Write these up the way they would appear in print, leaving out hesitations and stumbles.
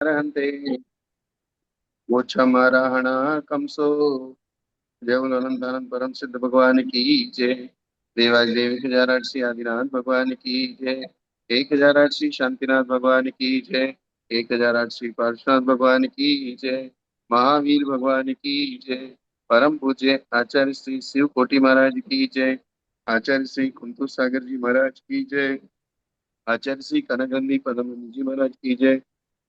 रहन्ते मोक्षमाराहण कंसो देवनंदन परम सिद्ध भगवान की जय। देवाज देव 1008 आदिनाथ भगवान की जय। 1008 शांतिनाथ भगवान की जय। 1008 पार्श्वनाथ भगवान की जय। महावीर भगवान की जय। परम पूज्य आचार्य श्री शिव कोटि महाराज की जय। आचार्य श्री कुंतु सागर जी महाराज की जय। आचार्य श्री कनकंदी पदम जी महाराज की जय।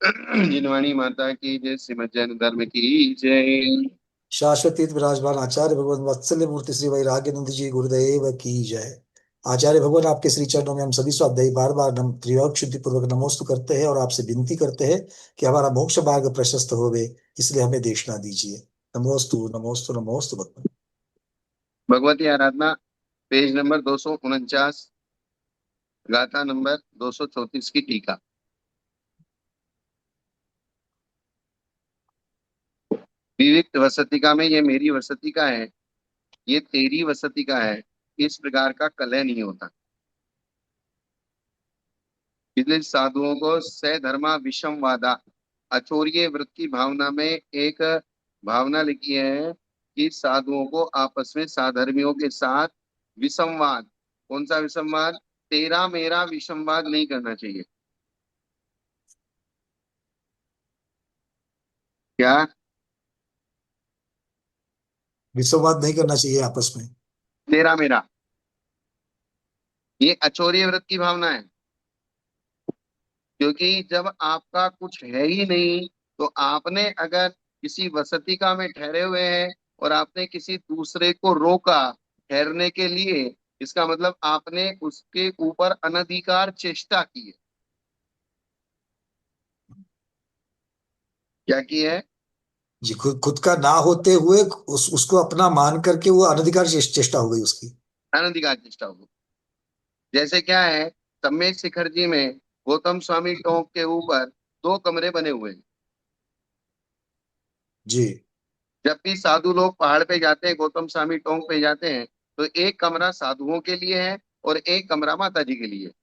जिनवाणी माता की जय। श्रीमद जैन धर्म की जय। शाश्वतीत विराजमान आचार्य भगवान वत्सल्य मूर्ति श्री वैराग्यनंद जी गुरुदेव की जय। आचार्य भगवान आपके श्री चरणों में हम सभी स्वाध्यायी बार बार नम त्रिलोक शुद्धि पूर्वक नमोस्तु करते हैं और आपसे विनती करते हैं कि हमारा मोक्ष मार्ग प्रशस्त होवे, इसलिए हमें देशना दीजिए। नमोस्तु नमोस्तु नमोस्तु भगवान। भगवती आराधना पेज नंबर 249, गाथा नंबर 234 की टीका। विविक्त वसतिका में ये मेरी वसतिका है, ये तेरी वसतिका है, इस प्रकार का कलह नहीं होता। इसलिए साधुओं को सधर्मा विषम वादा, अचोर्य वृत्ति भावना में एक भावना लिखी है कि साधुओं को आपस में साधर्मियों के साथ विसंवाद। कौन सा विसंवाद? तेरा मेरा विसंवाद नहीं करना चाहिए। क्या? विश्ववाद नहीं करना चाहिए आपस में। तेरा मेरा, ये अचोर्य व्रत की भावना है। क्योंकि जब आपका कुछ है ही नहीं, तो आपने अगर किसी वसतिका में ठहरे हुए हैं और आपने किसी दूसरे को रोका ठहरने के लिए, इसका मतलब आपने उसके ऊपर अनधिकार चेष्टा की है। क्या की है? जी, खुद खुद का ना होते हुए उसको अपना मान करके वो अनधिकार चेष्टा हो गई उसकी। अनधिकार चेष्टा होगी। जैसे क्या है, सम्यक शिखर जी में गौतम स्वामी टोंक के ऊपर दो कमरे बने हुए हैं। जी जब भी साधु लोग पहाड़ पे जाते हैं, गौतम स्वामी टोंक पे जाते हैं, तो एक कमरा साधुओं के लिए है और एक कमरा माता जी के लिए है।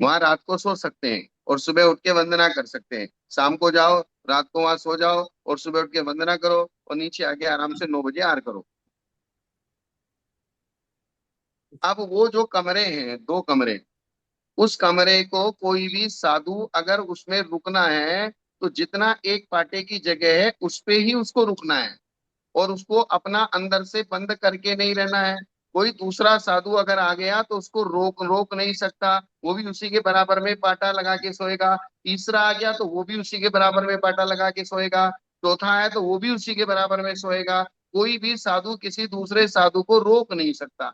वहां रात को सो सकते हैं और सुबह उठ के वंदना कर सकते हैं। शाम को जाओ, रात को वहां सो जाओ और सुबह उठ के वंदना करो और नीचे आके आराम से 9 बजे आर करो। अब वो जो कमरे हैं, दो कमरे, उस कमरे को कोई भी साधु अगर उसमें रुकना है, तो जितना एक पाटे की जगह है उस पे ही उसको रुकना है और उसको अपना अंदर से बंद करके नहीं रहना है। कोई दूसरा साधु अगर आ गया तो उसको रोक रोक नहीं सकता, वो भी उसी के बराबर में पाटा लगा के सोएगा। तीसरा आ गया तो वो भी उसी के बराबर में पाटा लगा के सोएगा। चौथा है तो वो भी उसी के बराबर में सोएगा। कोई भी साधु किसी दूसरे साधु को रोक नहीं सकता।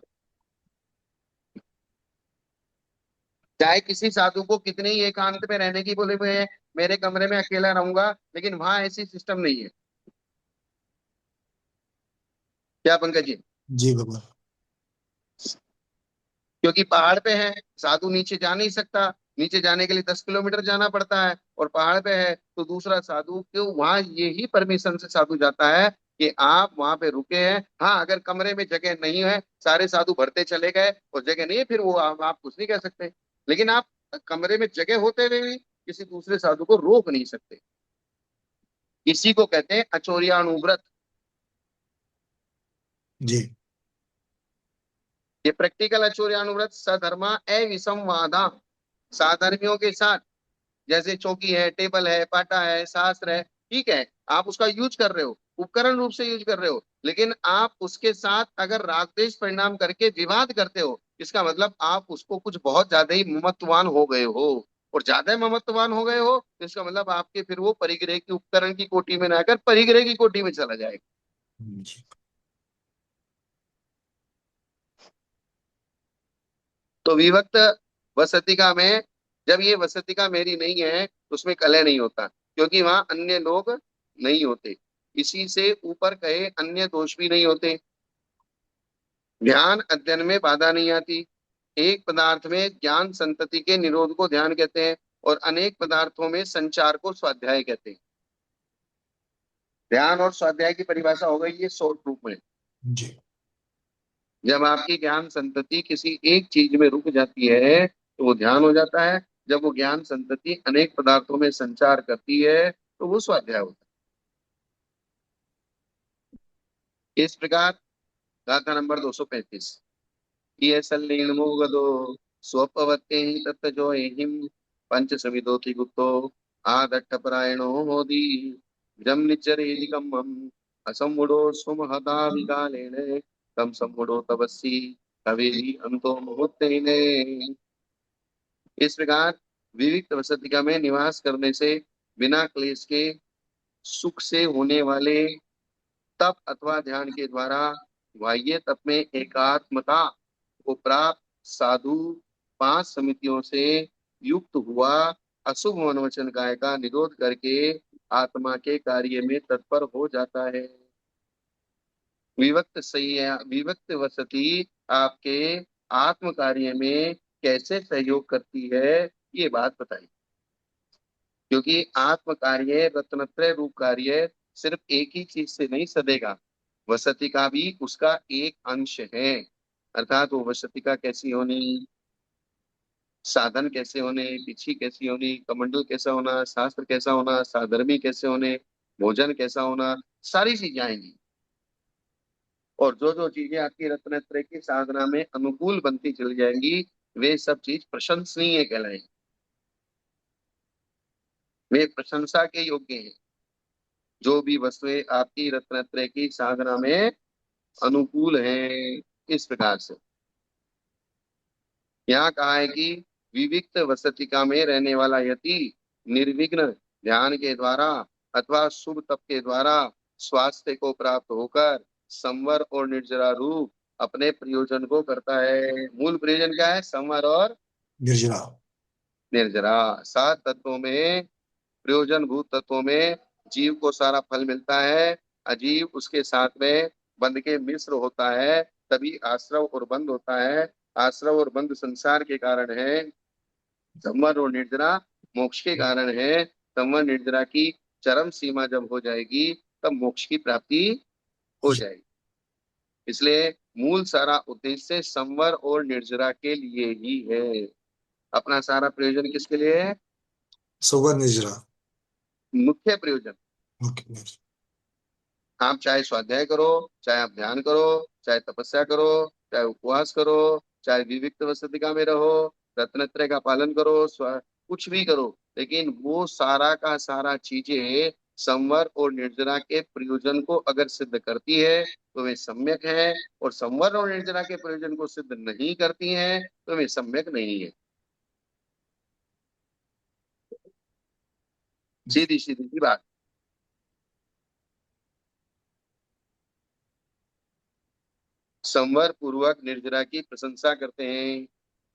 चाहे किसी साधु को कितने ही एकांत में रहने की बोले हुए हैं, मेरे कमरे में अकेला रहूंगा, लेकिन वहां ऐसी सिस्टम नहीं है। क्या पंकज जी? जी भगवान। क्योंकि पहाड़ पे है, साधु नीचे जा नहीं सकता। नीचे जाने के लिए 10 किलोमीटर जाना पड़ता है और पहाड़ पे है तो दूसरा साधु क्यों वहां, ये ही परमिशन से साधु जाता है कि आप वहां पे रुके हैं। हाँ, अगर कमरे में जगह नहीं है, सारे साधु भरते चले गए और जगह नहीं है, फिर वो आप कुछ नहीं कह सकते। लेकिन आप कमरे में जगह होते हुए भी किसी दूसरे साधु को रोक नहीं सकते। इसी को कहते हैं अचोरियानुव्रत। जी ये प्रैक्टिकल अचोरियानुव्रत सधर्मा अविसंवादा, साधर्मियों के साथ। जैसे चौकी है, टेबल है, पाटा है, शास्त्र है, ठीक है, आप उसका यूज कर रहे हो, उपकरण रूप से यूज कर रहे हो, लेकिन आप उसके साथ अगर राग द्वेष परिणाम करके विवाद करते हो, इसका मतलब आप उसको कुछ बहुत ज्यादा ही ममत्ववान हो गए हो। और ज्यादा ममत्ववान हो गए हो तो इसका मतलब आपके फिर वो परिग्रह की उपकरण की कोटि में ना आकर परिग्रह की कोटि में चला जाएगा। जी तो विभक्त वसतिका में, जब ये वसतिका मेरी नहीं है तो उसमें कलह नहीं होता, क्योंकि वहां अन्य लोग नहीं होते। इसी से ऊपर कहे अन्य दोष भी नहीं होते। ध्यान अध्ययन में बाधा नहीं आती। एक पदार्थ में ज्ञान संतति के निरोध को ध्यान कहते हैं और अनेक पदार्थों में संचार को स्वाध्याय कहते हैं। ध्यान और स्वाध्याय की परिभाषा हो गई ये शॉर्ट रूप में। जी जब आपकी ज्ञान संतति किसी एक चीज में रुक जाती है तो वो ध्यान हो जाता है। जब वो ज्ञान संतति अनेक पदार्थों में संचार करती है तो वो स्वाध्याय होता है। इस प्रकार गाथा नंबर 235। ये सल्लीनो गदो स्वपवत्ते ही तत्जो एहिम पंच समिदोति गुप्तो आदट्ठ परायणो होदी जम निच्चरेदिकम् असम्मुडो सुमहता विकालेन तम सम्मुडो तपस्वी कवेहि अंतो मुहूर्तेने। इस प्रकार विविक्त वसतिका में निवास करने से बिना क्लेश के सुख से होने वाले तप अथवा ध्यान के द्वारा बाह्य तप में एकात्मता को प्राप्त साधु 5 समितियों से युक्त हुआ अशुभ मनोवचन काय का निरोध करके आत्मा के कार्य में तत्पर हो जाता है। विविक्त वसति आपके आत्म कार्य में कैसे सहयोग करती है, ये बात बताई। क्योंकि आत्म कार्य रत्नत्रय रूप कार्य सिर्फ एक ही चीज से नहीं सदेगा, वसति का भी उसका एक अंश है। अर्थात वो वसति का कैसी होनी, साधन कैसे होने, पिछी कैसी होनी, कमंडल कैसा होना, शास्त्र कैसा होना, साधर्मी कैसे होने, भोजन कैसा होना, सारी चीजें आएंगी। और जो जो चीजें आपकी रत्नत्रय की साधना में अनुकूल बनती चली जाएंगी वे सब चीज प्रशंसनीय कहलाएंगी, वे प्रशंसा के योग्य हैं। जो भी वस्तुएं आपकी रत्नत्रय की साधना में अनुकूल हैं। इस प्रकार से यहाँ कहा है कि विविक्त वसतिका में रहने वाला यति निर्विघ्न ध्यान के द्वारा अथवा शुभ तप के द्वारा स्वास्थ्य को प्राप्त होकर संवर और निर्जरा रूप अपने प्रयोजन को करता है। मूल प्रयोजन क्या है? संवर और निर्जरा। निर्जरा। 7 तत्वों में, प्रयोजन भूत तत्वों में जीव को सारा फल मिलता है। अजीव उसके साथ में बंध के मिश्र होता है, तभी आश्रव और बंध होता है। आश्रव और बंध संसार के कारण है, संवर और निर्जरा मोक्ष के कारण है। संवर निर्जरा की चरम सीमा जब हो जाएगी तब मोक्ष की प्राप्ति हो जाएगी। इसलिए मूल सारा उद्देश्य संवर और निर्जरा के लिए ही है। अपना सारा प्रयोजन किसके लिए है? सुवर निर्जरा। मुख्य प्रयोजन। ओके। आप चाहे स्वाध्याय करो, चाहे आप ध्यान करो, चाहे तपस्या करो, चाहे उपवास करो, चाहे विविक्त वसतिका में रहो, रत्नत्रय का पालन करो, कुछ भी करो, लेकिन वो सारा का सारा चीजें संवर और निर्जरा के प्रयोजन को अगर सिद्ध करती है तो वे सम्यक है, और संवर और निर्जरा के प्रयोजन को सिद्ध नहीं करती हैं तो वे सम्यक नहीं है। सीधी सीधी सी बात। संवर पूर्वक निर्जरा की प्रशंसा करते हैं।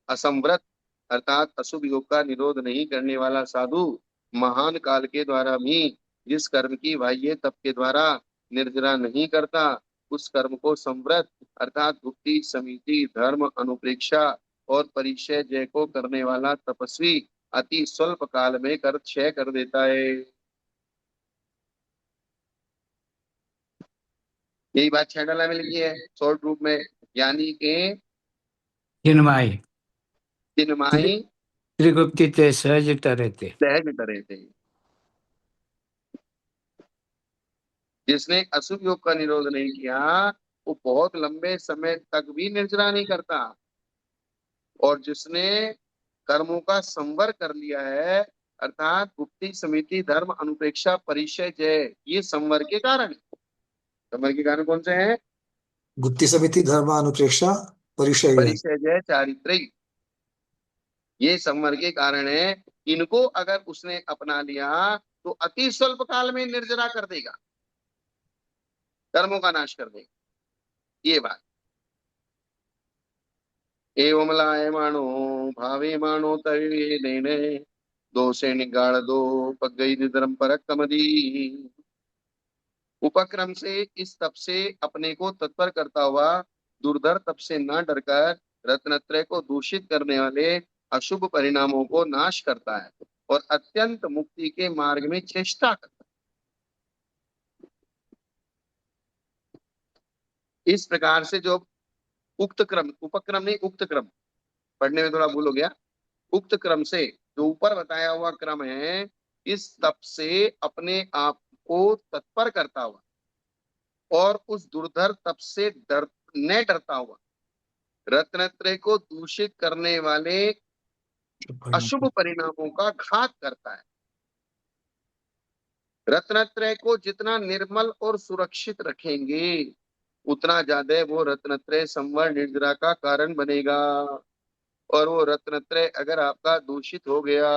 असंव्रत अर्थात अशुभ योग का निरोध नहीं करने वाला साधु महान काल के द्वारा भी जिस कर्म की बाह्य तप के द्वारा निर्जरा नहीं करता, उस कर्म को संव्रत अर्थात भुक्ति समिति धर्म अनुप्रेक्षा और परिचय जय को करने वाला तपस्वी अति स्वल्प काल में कर क्षय कर देता है। यही बात 6 डाला में लिखी है शॉर्ट रूप में। यानी कि चिन्माई तिनमाही त्रिगुप्ति ते सहज तरे थे। सहज तरह थे। जिसने अशुभ योग का निरोध नहीं किया वो बहुत लंबे समय तक भी निर्जरा नहीं करता, और जिसने कर्मों का संवर कर लिया है अर्थात गुप्ति समिति धर्म अनुपेक्षा परिचय जय, ये संवर के कारण है। संवर के कारण कौन से हैं? गुप्ति समिति धर्मानुप्रेक्षा परिचय है। परिचय जय चारित्रिक, ये संवर के कारण है। इनको अगर उसने अपना लिया तो अति स्वल्प काल में निर्जरा कर देगा, कर्मों का नाश कर देगा। ये बात। एवं लायमानो भावे मानो तविवेदेन दोषे निगाड़ दो पगई निधर्म परक कमदी। उपक्रम से इस तप से अपने को तत्पर करता हुआ दुर्धर तप से न डरकर रत्नत्रय को दूषित करने वाले अशुभ परिणामों को नाश करता है और अत्यंत मुक्ति के मार्ग में चेष्टा करता है। इस प्रकार से जो उक्त क्रम, उपक्रम नहीं उक्त क्रम, पढ़ने में थोड़ा भूल हो गया। उक्त क्रम से जो ऊपर बताया हुआ क्रम है, इस तप से अपने आप को तत्पर करता हुआ और उस दुर्धर तप से न डरता हुआ रत्नत्रय को दूषित करने वाले अशुभ परिणामों का घात करता है। रत्नत्रय को जितना निर्मल और सुरक्षित रखेंगे, उतना ज्यादा वो रत्नत्रय संवर निर्जरा का कारण बनेगा। और वो रत्नत्रय अगर आपका दूषित हो गया,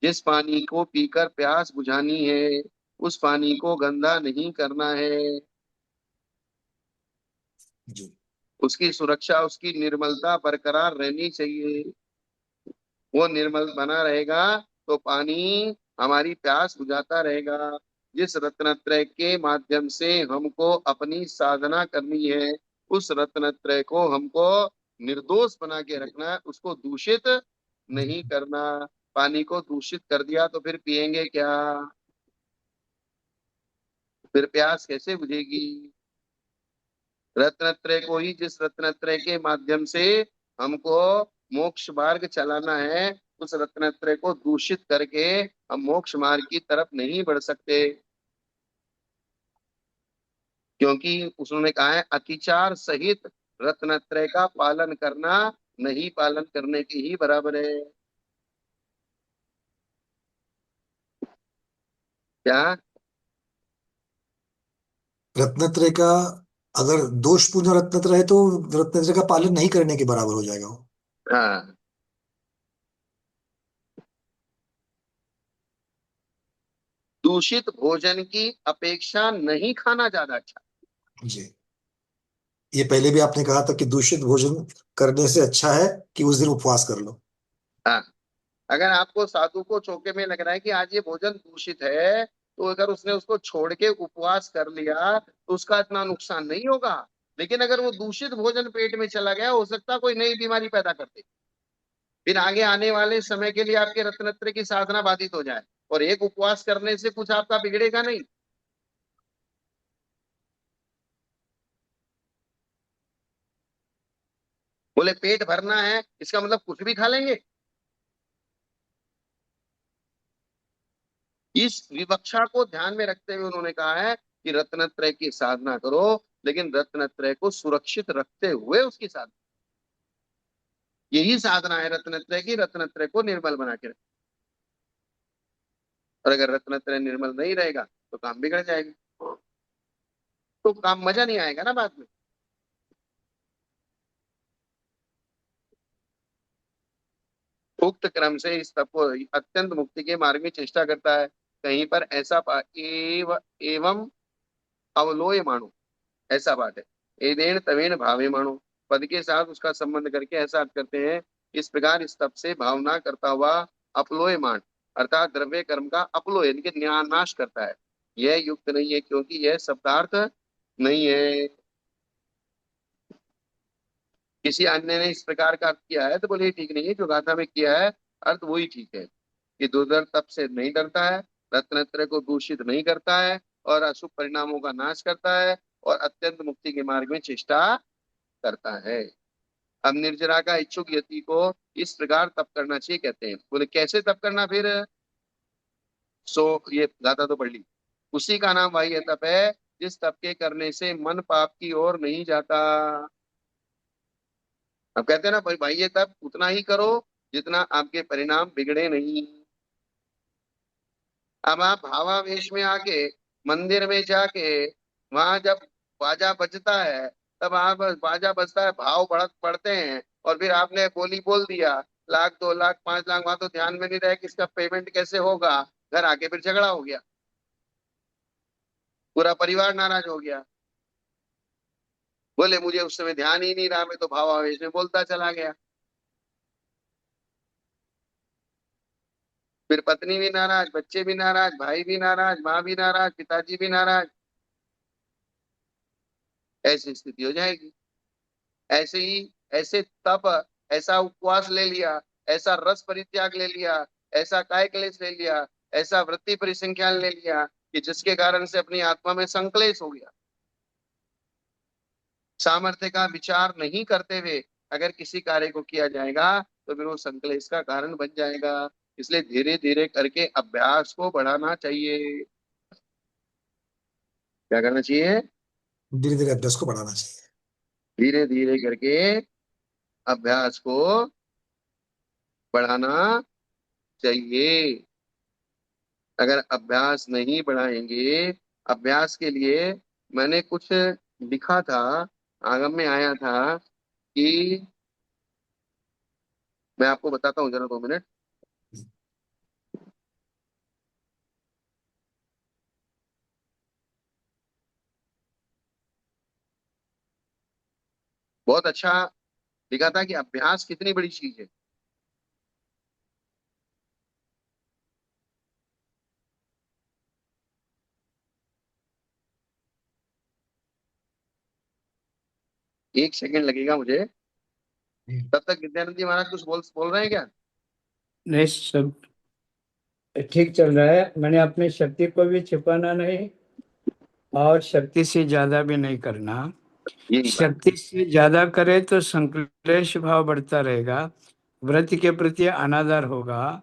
जिस पानी को पीकर प्यास बुझानी है, उस पानी को गंदा नहीं करना है। जी उसकी सुरक्षा, उसकी निर्मलता बरकरार रहनी चाहिए। वो निर्मल बना रहेगा तो पानी हमारी प्यास बुझाता रहेगा। जिस रत्नत्रय के माध्यम से हमको अपनी साधना करनी है, उस रत्नत्रय को हमको निर्दोष बना के रखना है, उसको दूषित नहीं करना। पानी को दूषित कर दिया तो फिर पिएंगे क्या? फिर प्यास कैसे बुझेगी? रत्नत्रय को ही, जिस रत्नत्रय के माध्यम से हमको मोक्ष मार्ग चलाना है, उस रत्नत्रय को दूषित करके हम मोक्ष मार्ग की तरफ नहीं बढ़ सकते। क्योंकि उसने कहा है अतिचार सहित रत्नत्रय का पालन करना नहीं पालन करने के ही बराबर है। क्या? रत्नत्रय का अगर दोषपूर्ण रत्नत्रय है तो रत्नत्रय का पालन नहीं करने के बराबर हो जाएगा वो। हाँ, दूषित भोजन की अपेक्षा नहीं खाना ज्यादा अच्छा। जी, ये पहले भी आपने कहा था कि दूषित भोजन करने से अच्छा है कि उस दिन उपवास कर लो। हाँ, अगर आपको साधु को चौके में लग रहा है कि आज ये भोजन दूषित है, तो अगर उसने उसको छोड़ के उपवास कर लिया तो उसका इतना नुकसान नहीं होगा। लेकिन अगर वो दूषित भोजन पेट में चला गया, हो सकता है कोई नई बीमारी पैदा कर दे, फिर आगे आने वाले समय के लिए आपके रत्नत्र की साधना बाधित हो जाए। और एक उपवास करने से कुछ आपका बिगड़ेगा नहीं। बोले पेट भरना है, इसका मतलब कुछ भी खा लेंगे? इस विवक्षा को ध्यान में रखते हुए उन्होंने कहा है कि रत्नत्रय की साधना करो, लेकिन रत्नत्रय को सुरक्षित रखते हुए उसकी साधना। यही साधना है रत्नत्रय की, रत्नत्रय को निर्मल बना के रखें। और अगर रत्नत्रय निर्मल नहीं रहेगा तो काम बिगड़ जाएगा, तो काम मजा नहीं आएगा ना बाद में। उक्त क्रम से इस तप को अत्यंत मुक्ति के मार्ग में चेष्टा करता है। कहीं पर ऐसा एवं अवलोय मानो, ऐसा बात है। एदेन तवेन भावे मानो, पद के साथ उसका संबंध करके ऐसा अर्थ करते हैं। इस प्रकार इस तप से भावना करता हुआ अपलोय मान, अर्थात द्रव्य कर्म का अपलोय यानी कि नाश करता है। यह युक्त नहीं है, क्योंकि यह शब्दार्थ नहीं है। किसी अन्य ने इस प्रकार का अर्थ किया है तो बोले ये ठीक नहीं है, जो गाथा में किया है अर्थ वही ठीक है कि दुर्धर तप से नहीं डरता है, रत्नत्रय को दूषित नहीं करता है, और अशुभ परिणामों का नाश करता है, और अत्यंत मुक्ति के मार्ग में चेष्टा करता है। अब निर्जरा का इच्छुक यति को इस प्रकार तप करना चाहिए, कहते हैं। बोले कैसे तप करना फिर? सो ये गाथा तो पढ़ ली। उसी का नाम वही तप है जिस तप के करने से मन पाप की ओर नहीं जाता। अब कहते हैं ना भाई, ये तप उतना ही करो जितना आपके परिणाम बिगड़े नहीं। अब आप भावावेश में आके मंदिर में जाके वहां जब बाजा बजता है, तब आप बाजा बजता है, भाव बढ़त पड़ते हैं, और फिर आपने बोली बोल दिया, 1 लाख 2 लाख 5 लाख, वहां तो ध्यान में नहीं रहे कि इसका पेमेंट कैसे होगा। घर आके फिर झगड़ा हो गया, पूरा परिवार नाराज हो गया। बोले मुझे उस समय ध्यान ही नहीं रहा, मैं तो भावावेश में बोलता चला गया। फिर पत्नी भी नाराज, बच्चे भी नाराज, भाई भी नाराज, माँ भी नाराज, पिताजी भी नाराज। ऐसी स्थिति हो जाएगी। ऐसे ही, ऐसे तप, ऐसा उपवास ले लिया, ऐसा रस परित्याग ले लिया, ऐसा काय क्लेश ले लिया, ऐसा वृत्ति परिसंख्यान ले लिया कि जिसके कारण से अपनी आत्मा में संक्लेश हो गया। सामर्थ्य का विचार नहीं करते हुए अगर किसी कार्य को किया जाएगा तो फिर वो संकलेश का कारण बन जाएगा। इसलिए धीरे धीरे करके अभ्यास को बढ़ाना चाहिए। क्या करना चाहिए? धीरे धीरे अभ्यास को बढ़ाना चाहिए। धीरे धीरे करके अभ्यास को बढ़ाना चाहिए। अगर अभ्यास नहीं बढ़ाएंगे, अभ्यास के लिए मैंने कुछ लिखा था, आगम में आया था कि, मैं आपको बताता हूँ, जरा 2 मिनट। बहुत अच्छा लिखा था कि अभ्यास कितनी बड़ी चीज है। एक सेकंड लगेगा मुझे। तब तक विद्यानंद जी महाराज कुछ बोल बोल रहे हैं क्या? नहीं, सब ठीक चल रहा है। मैंने अपनी शक्ति को भी छिपाना नहीं और शक्ति से ज्यादा भी नहीं करना। यही बात। शक्ति से ज्यादा करे तो संक्लेश भाव बढ़ता रहेगा, व्रत के प्रति अनादर होगा,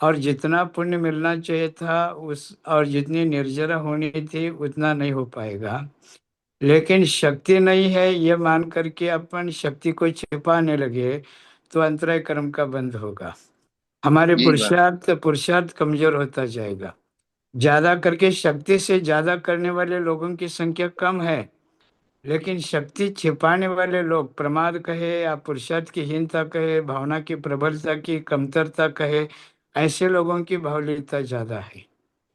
और जितना पुण्य मिलना चाहिए था उस और जितनी निर्जरा होनी थी उतना नहीं हो पाएगा। लेकिन शक्ति नहीं है ये मान करके अपन शक्ति को छिपाने लगे तो अंतराय कर्म का बंध होगा। हमारे यही बात। पुरुषार्थ पुरुषार्थ कमजोर होता जाएगा। ज्यादा करके शक्ति से ज्यादा करने वाले लोगों की संख्या कम है, लेकिन शक्ति छिपाने वाले लोग, प्रमाद कहे या पुरुषार्थ की हीनता कहे, भावना की प्रबलता की कमतरता कहे, ऐसे लोगों की बाहुल्यता ज्यादा है।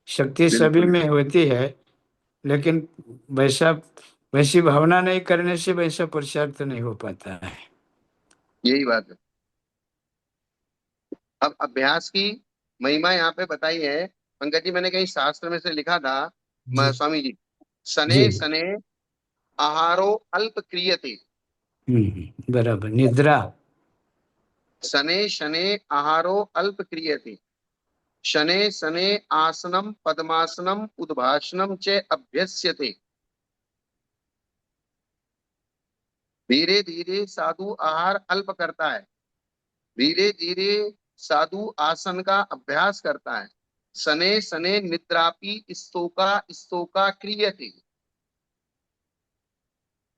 शक्ति सभी बिल्कुल। में होती है, लेकिन वैसा वैसी भावना नहीं करने से वैसा पुरुषार्थ नहीं हो पाता है। यही बात है। अब अभ्यास की महिमा यहाँ पे बताई है पंकज जी। मैंने कहीं शास्त्र में से लिखा था, जी स्वामी जी, जी। शने शने आहारो अल्प क्रियते। बराबर। निद्रा। शने शने आहारो अल्प क्रियते, शने शने आसनम पद्मासनम उद्भाषणम च अभ्यस्यते। धीरे धीरे साधु आहार अल्प करता है, धीरे धीरे साधु आसन का अभ्यास करता है। शने शने निद्रापि स्तोका स्तोका क्रियते।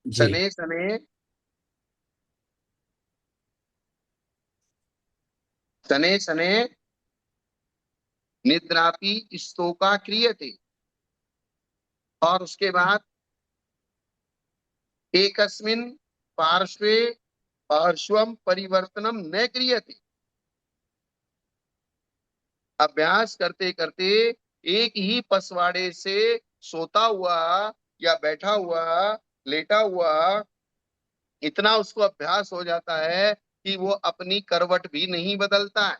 जी शने शने, शने शने निद्रापि स्तोका क्रियते। और उसके बाद एकस्मिन पार्श्वे पार्श्वम परिवर्तनम न क्रियते। अभ्यास करते करते एक ही पसवाड़े से सोता हुआ या बैठा हुआ, लेटा हुआ, इतना उसको अभ्यास हो जाता है कि वो अपनी करवट भी नहीं बदलता है।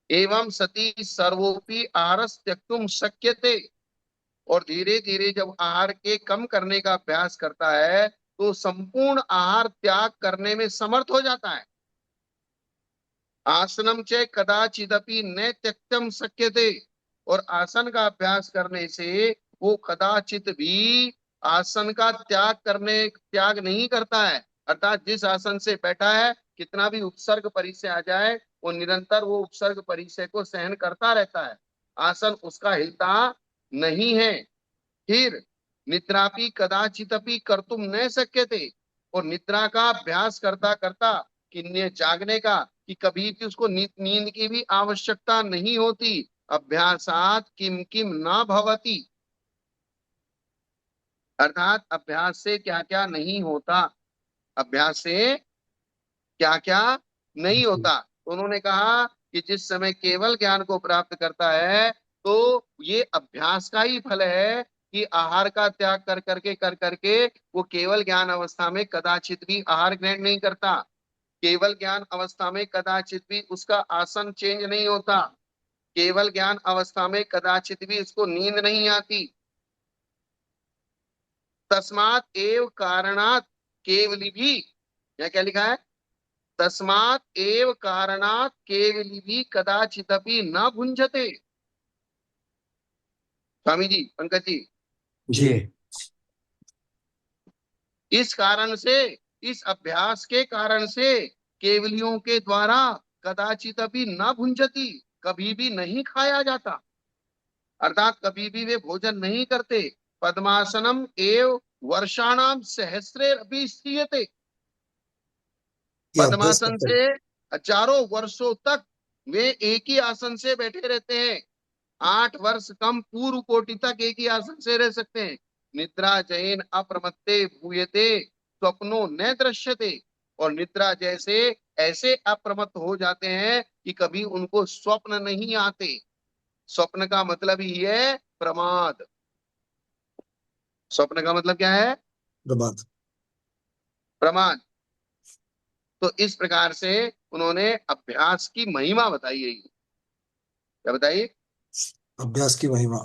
एवं सती सर्वोपि आहारस त्यक्तुम शक्यते। और धीरे धीरे जब आहार के कम करने का अभ्यास करता है तो संपूर्ण आहार त्याग करने में समर्थ हो जाता है। आसनम च कदाचिदपि न त्यक्तम शक्यते। और आसन का अभ्यास करने से वो कदाचित भी आसन का त्याग नहीं करता है। अर्थात जिस आसन से बैठा है, कितना भी उपसर्ग परिचय आ जाए, वो निरंतर वो उपसर्ग परिचय को सहन करता रहता है। आसन उसका हिलता नहीं है। फिर निद्रापि कदाचितपि कर्तुम न शक्यते। और निद्रा का अभ्यास करता करता, कि जागने का, कि कभी भी उसको नींद की भी आवश्यकता नहीं होती। अभ्यासात किम किम न भवति। अर्थात अभ्यास से क्या क्या नहीं होता, अभ्यास से क्या क्या नहीं जी होता। तो उन्होंने कहा कि जिस समय केवल ज्ञान को प्राप्त करता है, तो ये अभ्यास का ही फल है कि आहार का त्याग कर करके वो केवल ज्ञान अवस्था में कदाचित भी आहार ग्रहण नहीं करता। केवल ज्ञान अवस्था में कदाचित भी उसका आसन चेंज नहीं होता। केवल ज्ञान अवस्था में कदाचित भी उसको नींद नहीं आती। तस्मात एव कारणात केवली भी, या क्या लिखा है? तस्मात एव कारणात केवली भी कदाचिदपि न भुंजते। स्वामी जी, पंकज जी, जी। इस कारण से, इस अभ्यास के कारण से केवलियों के द्वारा कदाचित अभी न भुंजती, कभी भी नहीं खाया जाता, अर्थात कभी भी वे भोजन नहीं करते। पद्मासनम एव वर्षाणाम सहस्रे अभी स्थियते, ये अभ्यास पद्मासन करते हैं। से हजारों वर्षों तक वे एक ही आसन से बैठे रहते हैं। 8 वर्ष कम पूर्व कोटि तक एक ही आसन से रह सकते हैं। निद्रा जैन अप्रमत्ते भूयते स्वप्नो न दृश्यते, और निद्रा जैसे ऐसे अप्रमत्त हो जाते हैं कि कभी उनको स्वप्न नहीं आते। स्वप्न का मतलब ही है प्रमाद। स्वप्न का मतलब क्या है? प्रभात। प्रमाद। तो इस प्रकार से उन्होंने अभ्यास की महिमा बताई है। क्या बताइए? अभ्यास की महिमा।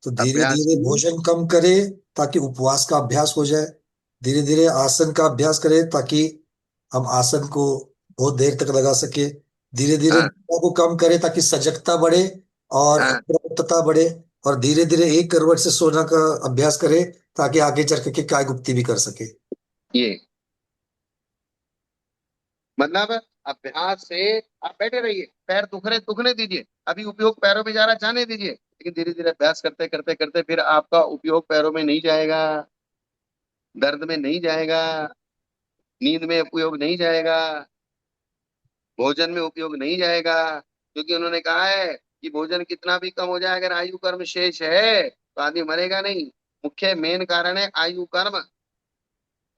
तो धीरे अभ्यास धीरे की। भोजन कम करे ताकि उपवास का अभ्यास हो जाए। धीरे धीरे आसन का अभ्यास करे ताकि हम आसन को बहुत देर तक लगा सके। धीरे धीरे हाँ निद्रा को कम करे ताकि सजगता बढ़े और हाँ, अप्रमत्तता बढ़े। और धीरे धीरे एक करवट से सोना का अभ्यास करे ताकि आगे चल के काय गुप्ती भी कर सके। ये मतलब अभ्यास से आप बैठे रहिए, पैर दुखने दीजिए, अभी उपयोग पैरों में जा रहा जाने दीजिए, लेकिन धीरे धीरे अभ्यास करते करते करते फिर आपका उपयोग पैरों में नहीं जाएगा, दर्द में नहीं जाएगा, नींद में उपयोग नहीं जाएगा, भोजन में उपयोग नहीं जाएगा। क्योंकि उन्होंने कहा है कि भोजन कितना भी कम हो जाए, अगर आयु कर्म शेष है तो आदमी मरेगा नहीं। मुख्य मेन कारण है आयु कर्म।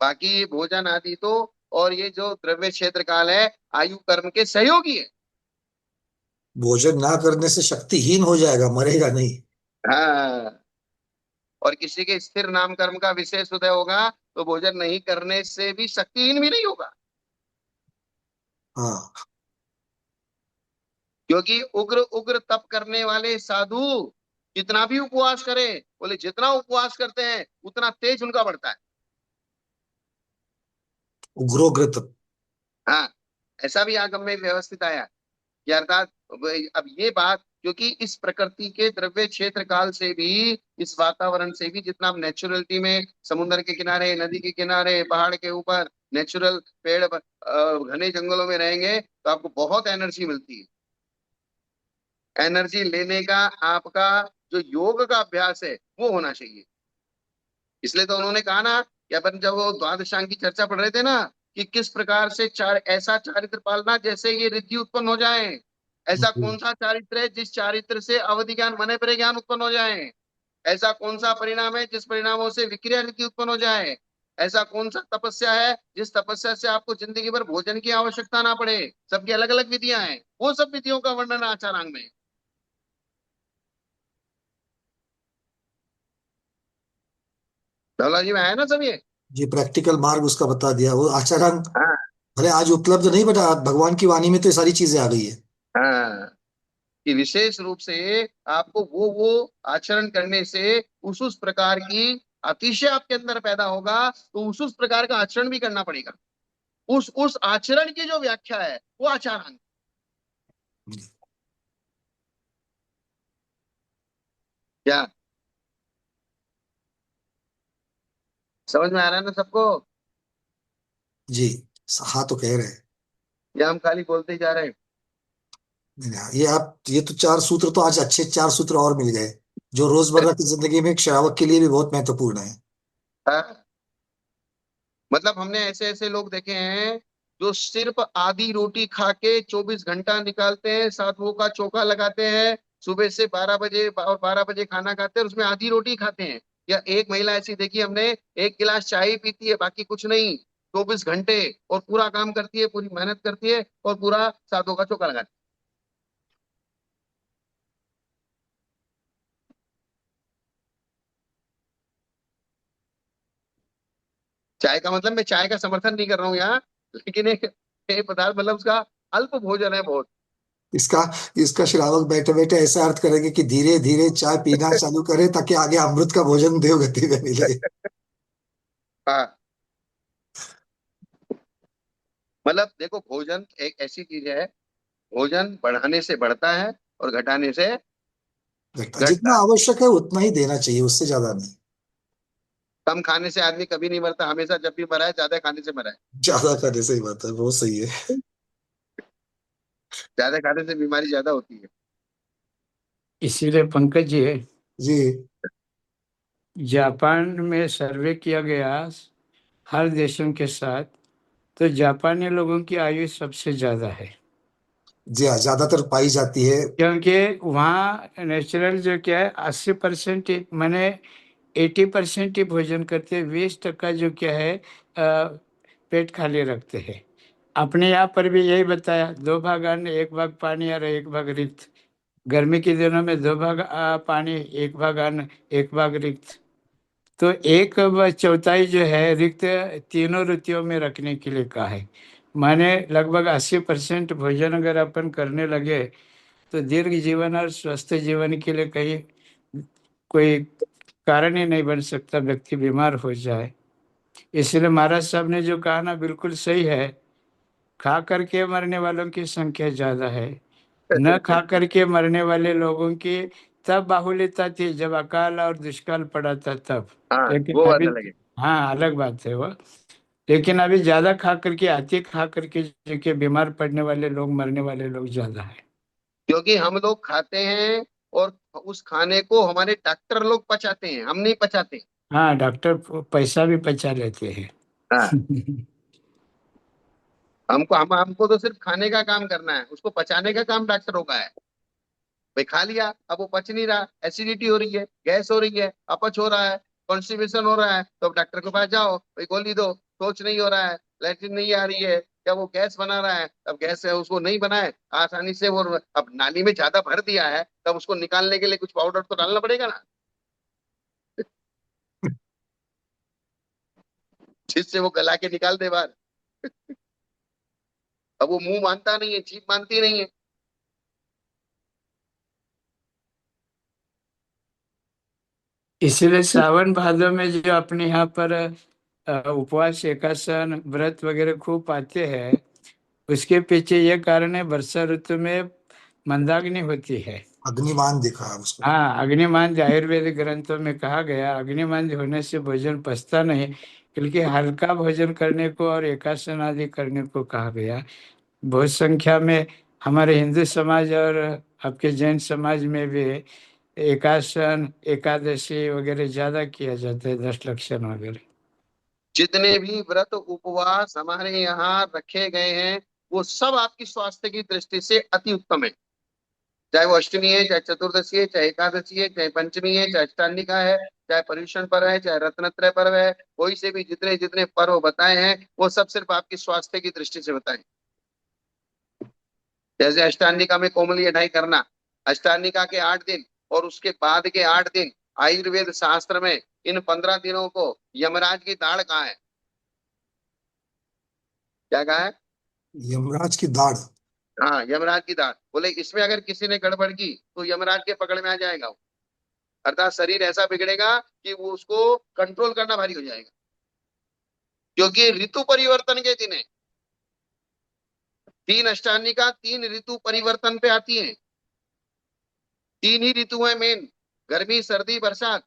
बाकी ये भोजन आदि तो, और ये जो द्रव्य क्षेत्र काल है, आयु कर्म के सहयोगी है। भोजन ना करने से शक्तिहीन हो जाएगा, मरेगा नहीं। हाँ, और किसी के स्थिर नाम कर्म का विशेष उदय होगा तो भोजन नहीं करने से भी शक्तिहीन भी नहीं होगा। हाँ। क्योंकि उग्र उग्र तप करने वाले साधु कितना भी उपवास करें, बोले जितना उपवास करते हैं उतना तेज उनका बढ़ता है। उग्रोग्रत। हाँ, ऐसा भी आगम में व्यवस्थित आया कि अर्थात अब ये बात, क्योंकि इस प्रकृति के द्रव्य क्षेत्र काल से भी, इस वातावरण से भी, जितना आप नेचुरलिटी में समुद्र के किनारे, नदी के किनारे, पहाड़ के ऊपर नेचुरल पेड़ घने जंगलों में रहेंगे तो आपको बहुत एनर्जी मिलती है। एनर्जी लेने का आपका जो योग का अभ्यास है वो होना चाहिए। इसलिए तो उन्होंने कहा ना कि अपन जब वो द्वादशांग की चर्चा पढ़ रहे थे ना, कि किस प्रकार से ऐसा चारित्र पालना जैसे ये रिद्धि उत्पन्न हो जाए। ऐसा कौन सा चारित्र है जिस चारित्र से अवधि ज्ञान मने परे ज्ञान उत्पन्न हो जाए। ऐसा कौन सा परिणाम है जिस परिणामों से विक्रिया रीति उत्पन्न हो जाए। ऐसा कौन सा तपस्या है जिस तपस्या से आपको जिंदगी भर भोजन की आवश्यकता ना पड़े। सबकी अलग अलग विधियां हैं, वो सब विधियों का वर्णन आचारांग में। धौला जी में आया ना सब ये। जी, प्रैक्टिकल मार्ग उसका बता दिया वो आचार्य। हाँ भले आज उपलब्ध नहीं, बट भगवान की वाणी में तो ये सारी चीजें आ गई है। हाँ, कि विशेष रूप से आपको वो आचरण करने से उस प्रकार की अतिशय आपके अंदर पैदा होगा, तो उस प्रकार का आचरण भी करना पड़ेगा। उस आचरण की जो व्याख्या है वो आचारांग। क्या समझ में आ रहा है ना सबको? जी। हाँ, तो कह रहे हैं। या हम खाली बोलते ही जा रहे हैं? नहीं, नहीं, ये तो चार सूत्र तो आज अच्छे चार सूत्र और मिल गए जो रोजमर्रा की जिंदगी में एक श्रावक के लिए भी बहुत महत्वपूर्ण है। हाँ? मतलब हमने ऐसे ऐसे लोग देखे हैं जो सिर्फ आधी रोटी खा के 24 घंटा निकालते हैं, सातों का चौका लगाते हैं, सुबह से 12 बजे और 12 बजे खाना खाते हैं और उसमें आधी रोटी खाते हैं। या एक महिला ऐसी देखी हमने, 1 गिलास चाय ही पीती है, बाकी कुछ नहीं, 24 घंटे, और पूरा काम करती है, पूरी मेहनत करती है और पूरा सातों का चौका लगाती है। चाय का मतलब, मैं चाय का समर्थन नहीं कर रहा हूँ यहाँ, लेकिन एक पदार्थ, मतलब उसका अल्प भोजन है बहुत। इसका इसका श्रावक बैठे बैठे ऐसा अर्थ करेंगे कि धीरे धीरे चाय पीना चालू करे ताकि आगे अमृत का भोजन देव गति में मिले। हाँ, मतलब देखो, भोजन एक ऐसी चीज है, भोजन बढ़ाने से बढ़ता है और घटाने से घटता जितना है। आवश्यक है उतना ही देना चाहिए, उससे ज्यादा नहीं। कम खाने से आदमी कभी नहीं मरता, हमेशा जब भी मरा है ज्यादा खाने से मरा है। ज्यादा खाने से ही बात है, बहुत सही है। ज्यादा खाने से बीमारी ज्यादा होती है। इसीलिए पंकज जी, जी। जापान में सर्वे किया गया हर देशों के साथ, तो जापानी लोगों की आयु सबसे ज्यादा है। जी हाँ, ज्यादातर पाई जाती है। क्योंकि वहाँ नेचुरल जो क्या है, 80% मैंने 80% ही भोजन करते हैं, 20% जो क्या है पेट खाली रखते हैं। अपने यहाँ पर भी यही बताया, 2 भाग अन्न 1 भाग पानी और 1 भाग रिक्त। गर्मी के दिनों में 2 भाग पानी, 1 भाग अन्न, 1 भाग रिक्त। तो चौथाई जो है रिक्त, तीनों ऋतुओं में रखने के लिए कहा है। माने लगभग 80% भोजन अगर अपन करने लगे तो दीर्घ जीवन और स्वस्थ जीवन के लिए कहीं कोई कारण ही नहीं बन सकता व्यक्ति बीमार हो जाए। इसलिए महाराज साहब ने जो कहा ना, बिल्कुल सही है। खा करके मरने वालों की संख्या ज्यादा है, न खा करके मरने वाले लोगों की तब बाहुल्यता थी जब अकाल और दुष्काल पड़ा था तब। हाँ लेकिन वो बात अभी, अलग है। हाँ अलग बात है वो। लेकिन अभी ज्यादा खा करके, अति खा करके जो कि बीमार पड़ने वाले लोग, मरने वाले लोग ज्यादा है। क्योंकि हम लोग खाते हैं और उस खाने को हमारे डॉक्टर लोग पचाते हैं, हम नहीं पचाते। हाँ, डॉक्टर पैसा भी बचा लेते हैं। हाँ, हमको तो सिर्फ खाने का काम करना है, उसको पचाने का काम डॉक्टरों का है। भाई खा लिया, अब वो पच नहीं रहा, एसिडिटी हो रही है, गैस हो रही है, अपच हो रहा है, कॉन्स्टिपेशन हो रहा है, तो अब डॉक्टर के पास जाओ, भाई गोली दो। सोच नहीं हो रहा है, लैट्रिन नहीं आ रही है, क्या वो गैस बना रहा है, अब गैस है उसको नहीं बनाए आसानी से, वो अब नाली में ज्यादा भर दिया है, तब उसको निकालने के लिए कुछ पाउडर तो डालना पड़ेगा ना, जिससे वो गला के निकाल दे बाहर। अब वो मुंह मानता नहीं है, जीभ मानती नहीं है। इसीलिए सावन भादों में जो अपने यहाँ पर उपवास, एकासन, व्रत वगैरह खूब पाते हैं, उसके पीछे ये कारण है, वर्षा ऋतु में मंदाग्नि होती है। अग्निमान दिखा है उसको। हाँ, अग्निमांद्य आयुर्वेदिक ग्रंथों में कहा गया, अग्निमांद्य होने से भोजन पचता नहीं, बल्कि हल्का भोजन करने को और एकासन आदि करने को कहा गया। बहुत संख्या में हमारे हिंदू समाज और आपके जैन समाज में भी एकासन, एकादशी वगैरह ज्यादा किया जाता है, 10 लक्षण वगैरह। जितने भी व्रत उपवास हमारे यहाँ रखे गए हैं, वो सब आपकी स्वास्थ्य की दृष्टि से अति उत्तम है। चाहे वो अष्टमी है, चाहे चतुर्दशी है, चाहे एकादशी है, चाहे पंचमी है, चाहे अष्टांगिका है, चाहे पर्युषण पर्व है, चाहे रत्नत्रय पर्व है, कोई से भी जितने जितने पर्व बताए हैं वो सब सिर्फ आपकी स्वास्थ्य की दृष्टि से बताए। जैसे अष्टांगिका में कोमली ढाई करना, अष्टांगिका के 8 दिन और उसके बाद के 8 दिन, आयुर्वेद शास्त्र में इन 15 दिनों को यमराज की दाढ़ कहा है। क्या कहा है? यमराज की दाढ़। हाँ, यमराज की दाढ़ बोले, इसमें अगर किसी ने गड़बड़ की तो यमराज के पकड़ में आ जाएगा वो। अर्थात शरीर ऐसा बिगड़ेगा कि वो उसको कंट्रोल करना भारी हो जाएगा, क्योंकि ऋतु परिवर्तन के दिन है। 3 अष्टांगिका 3 ऋतु परिवर्तन पे आती है। 3 ही ऋतु है मेन, गर्मी सर्दी बरसात,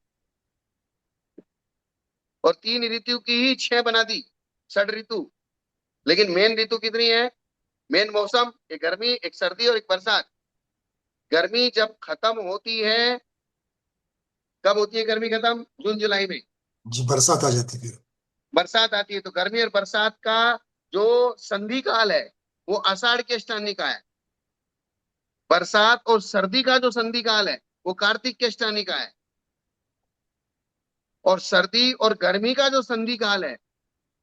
और 3 ऋतु की ही 6 बना दी, 6 ऋतु। लेकिन मेन ऋतु कितनी है? मेन मौसम, एक गर्मी, एक सर्दी और एक बरसात। गर्मी जब खत्म होती है, कब होती है गर्मी खत्म? जून जुलाई में। जी, बरसात आ जाती फिर। बरसात आती है, तो गर्मी और बरसात का जो संधि काल है वो आषाढ़ के अष्टानी का है। बरसात और सर्दी का जो संधि काल है वो कार्तिक के अष्टानी का है। और सर्दी और गर्मी का जो संधि काल है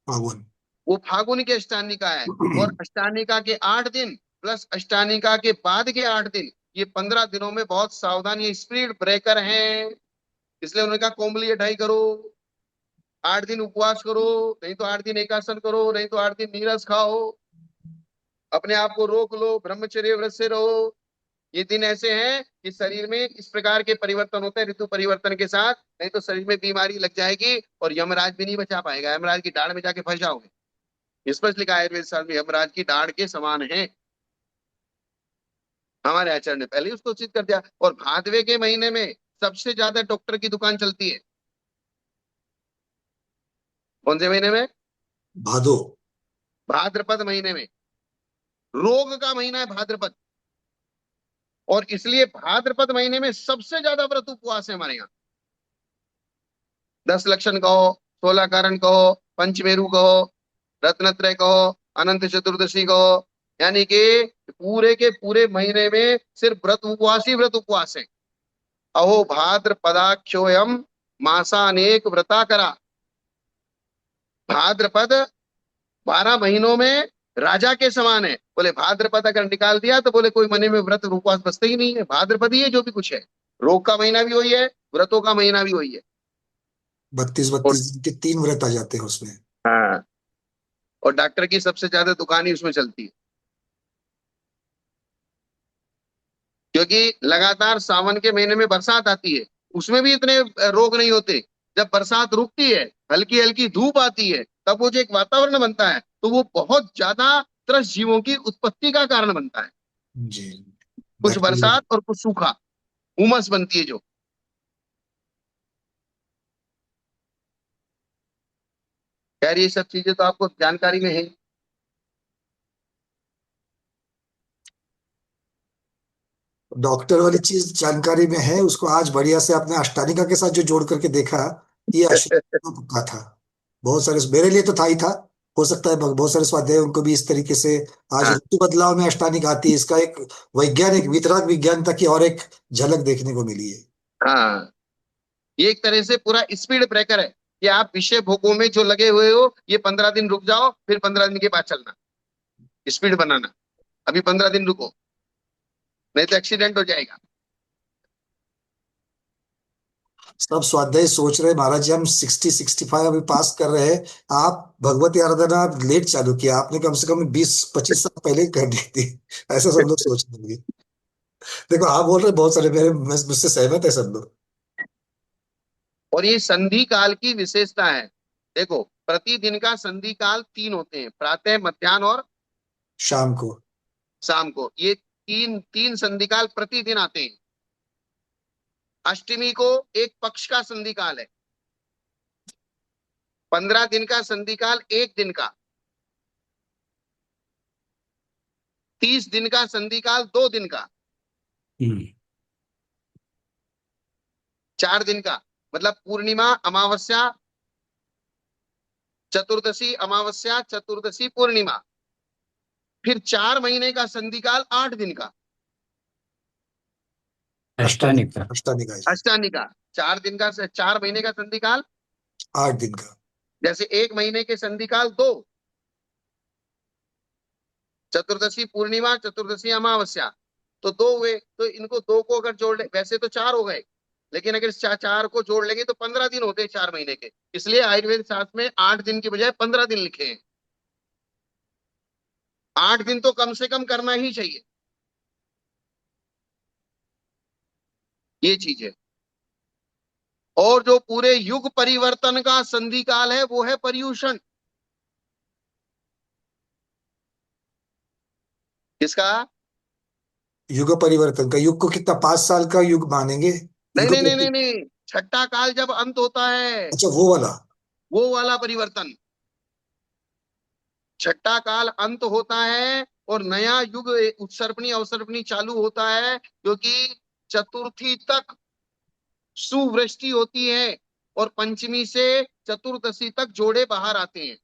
फागुन। वो फागुन के अष्टानिका है। और अष्टानिका के 8 दिन प्लस अष्टानिका के बाद के 8 दिन, ये 15 दिनों में बहुत सावधान, ये स्पीड ब्रेकर हैं। इसलिए उन्होंने कहा कोमली अठाई करो, 8 दिन उपवास करो, नहीं तो 8 दिन एकासन करो, नहीं तो 8 दिन नीरस खाओ, अपने आप को रोक लो, ब्रह्मचर्य व्रत से रहो। ये दिन ऐसे हैं कि शरीर में इस प्रकार के परिवर्तन होते हैं ऋतु परिवर्तन के साथ, नहीं तो शरीर में बीमारी लग जाएगी और यमराज भी नहीं बचा पाएगा, यमराज की दाढ़ में जाके फंस जाओगे। स्पष्ट लिखा है आयुर्वेद शास्त्र में, यमराज की दाढ़ के समान है। हमारे आचार्य ने पहले ही उसको उचित कर दिया। और भादवे के महीने में सबसे ज्यादा डॉक्टर की दुकान चलती है। कौन से महीने में? भादो। भाद्रपद महीने में। रोग का महीना है भाद्रपद, और इसलिए भाद्रपद महीने में सबसे ज्यादा व्रत उपवास है हमारे यहाँ। 10 लक्षण कहो, 16 कारण कहो, पंचमेरु कहो, रत्नत्रय कहो, अनंत चतुर्दशी कहो, यानी कि पूरे के पूरे महीने में सिर्फ व्रत उपवास ही व्रत उपवास है। अहो भाद्रपदाख्योयम मासानेक व्रता करा। भाद्रपद 12 महीनों में राजा के समान है। बोले भाद्रपद अगर निकाल दिया तो बोले कोई महीने में व्रत उपवास बचते ही नहीं है, भाद्रपद ही है जो भी कुछ है। रोग का महीना भी वही है, व्रतों का महीना भी वही है। 32 और 32 दिन के 3 व्रत आ जाते हैं उसमें। हाँ, और डॉक्टर की सबसे ज्यादा दुकान ही उसमें चलती है, क्योंकि लगातार सावन के महीने में बरसात आती है, उसमें भी इतने रोग नहीं होते। जब बरसात रुकती है, हल्की हल्की धूप आती है, तब वो जो एक वातावरण बनता है, तो वो बहुत ज्यादा त्रस्त जीवों की उत्पत्ति का कारण बनता है। जी। कुछ बैक्टीरिया। बरसात और कुछ सूखा, उमस बनती है जो। खैर ये सब चीजें तो आपको जानकारी में है। डॉक्टर वाली चीज जानकारी में है, उसको आज बढ़िया से आपने अष्टानिका के साथ जो जोड़ करके देखा, ये अश्वत्थामा का था। बहुत सारे, मेरे लिए तो था ही था। हो सकता है बहुत सारे स्वाध्याय उनको भी इस तरीके से। आज हाँ ऋतु बदलाव में अष्टानिक आती है, इसका एक वैज्ञानिक वितरक विज्ञानता की और एक झलक देखने को मिली है। हाँ, ये एक तरह से पूरा स्पीड ब्रेकर है कि आप विषय भोगों में जो लगे हुए हो, ये 15 दिन रुक जाओ, फिर 15 दिन के बाद चलना, स्पीड बनाना। अभी 15 दिन रुको, नहीं तो एक्सीडेंट हो जाएगा। सब स्वाध्याय सोच रहे महाराज जी हम 60 65 अभी पास कर रहे हैं। आप भगवती आराधना लेट चालू किया आपने, कम से कम 20 25 साल पहले ही कर दी थी। ऐसा सब लोग सोच रहे हैं। देखो आप बोल रहे हैं, बहुत सारे मेरे मुझसे सहमत है सब लोग। और ये संधि काल की विशेषता है। देखो, प्रतिदिन का संधि काल 3 होते हैं, प्रातः, मध्याह्न और शाम को। शाम को। ये तीन तीन संधि काल प्रतिदिन आते हैं। अष्टमी को एक पक्ष का संधि काल है। 15 दिन का संधि काल 1 दिन का। 30 दिन का संधि काल 2 दिन का। 4 दिन का, मतलब पूर्णिमा, अमावस्या, चतुर्दशी, अमावस्या, चतुर्दशी, पूर्णिमा। फिर 4 महीने का संधि काल 8 दिन का। अष्टानिका। अष्टानिका जी। अष्टानिका। 4 दिन का, 4 महीने का संधि काल। 8 दिन का। जैसे 1 महीने के संधि काल 2, चतुर्दशी, पूर्णिमा, चतुर्दशी, अमावस्या, तो 2 हुए। तो इनको 2 को अगर जोड़ ले, वैसे तो 4 हो गए, लेकिन अगर इस 4 को जोड़ लेंगे तो 15 दिन होते हैं 4 महीने के। इसलिए आयुर्वेद शास्त्र में 8 दिन की बजाय 15 दिन लिखे हैं। 8 दिन तो कम से कम करना ही चाहिए, ये चीज है। और जो पूरे युग परिवर्तन का संधि काल है, वो है पर्यूषण। किसका? युग परिवर्तन का, युग को कितना 5 साल का युग मानेंगे? नहीं युग नहीं नहीं नहीं प्रति। नहीं, छठा काल जब अंत होता है, अच्छा वो वाला। वो वाला परिवर्तन। छठा काल अंत होता है और नया युग उत्सर्पणी अवसर्पणी चालू होता है, क्योंकि चतुर्थी तक सुवृष्टि होती है और पंचमी से चतुर्दशी तक जोड़े बाहर आते हैं।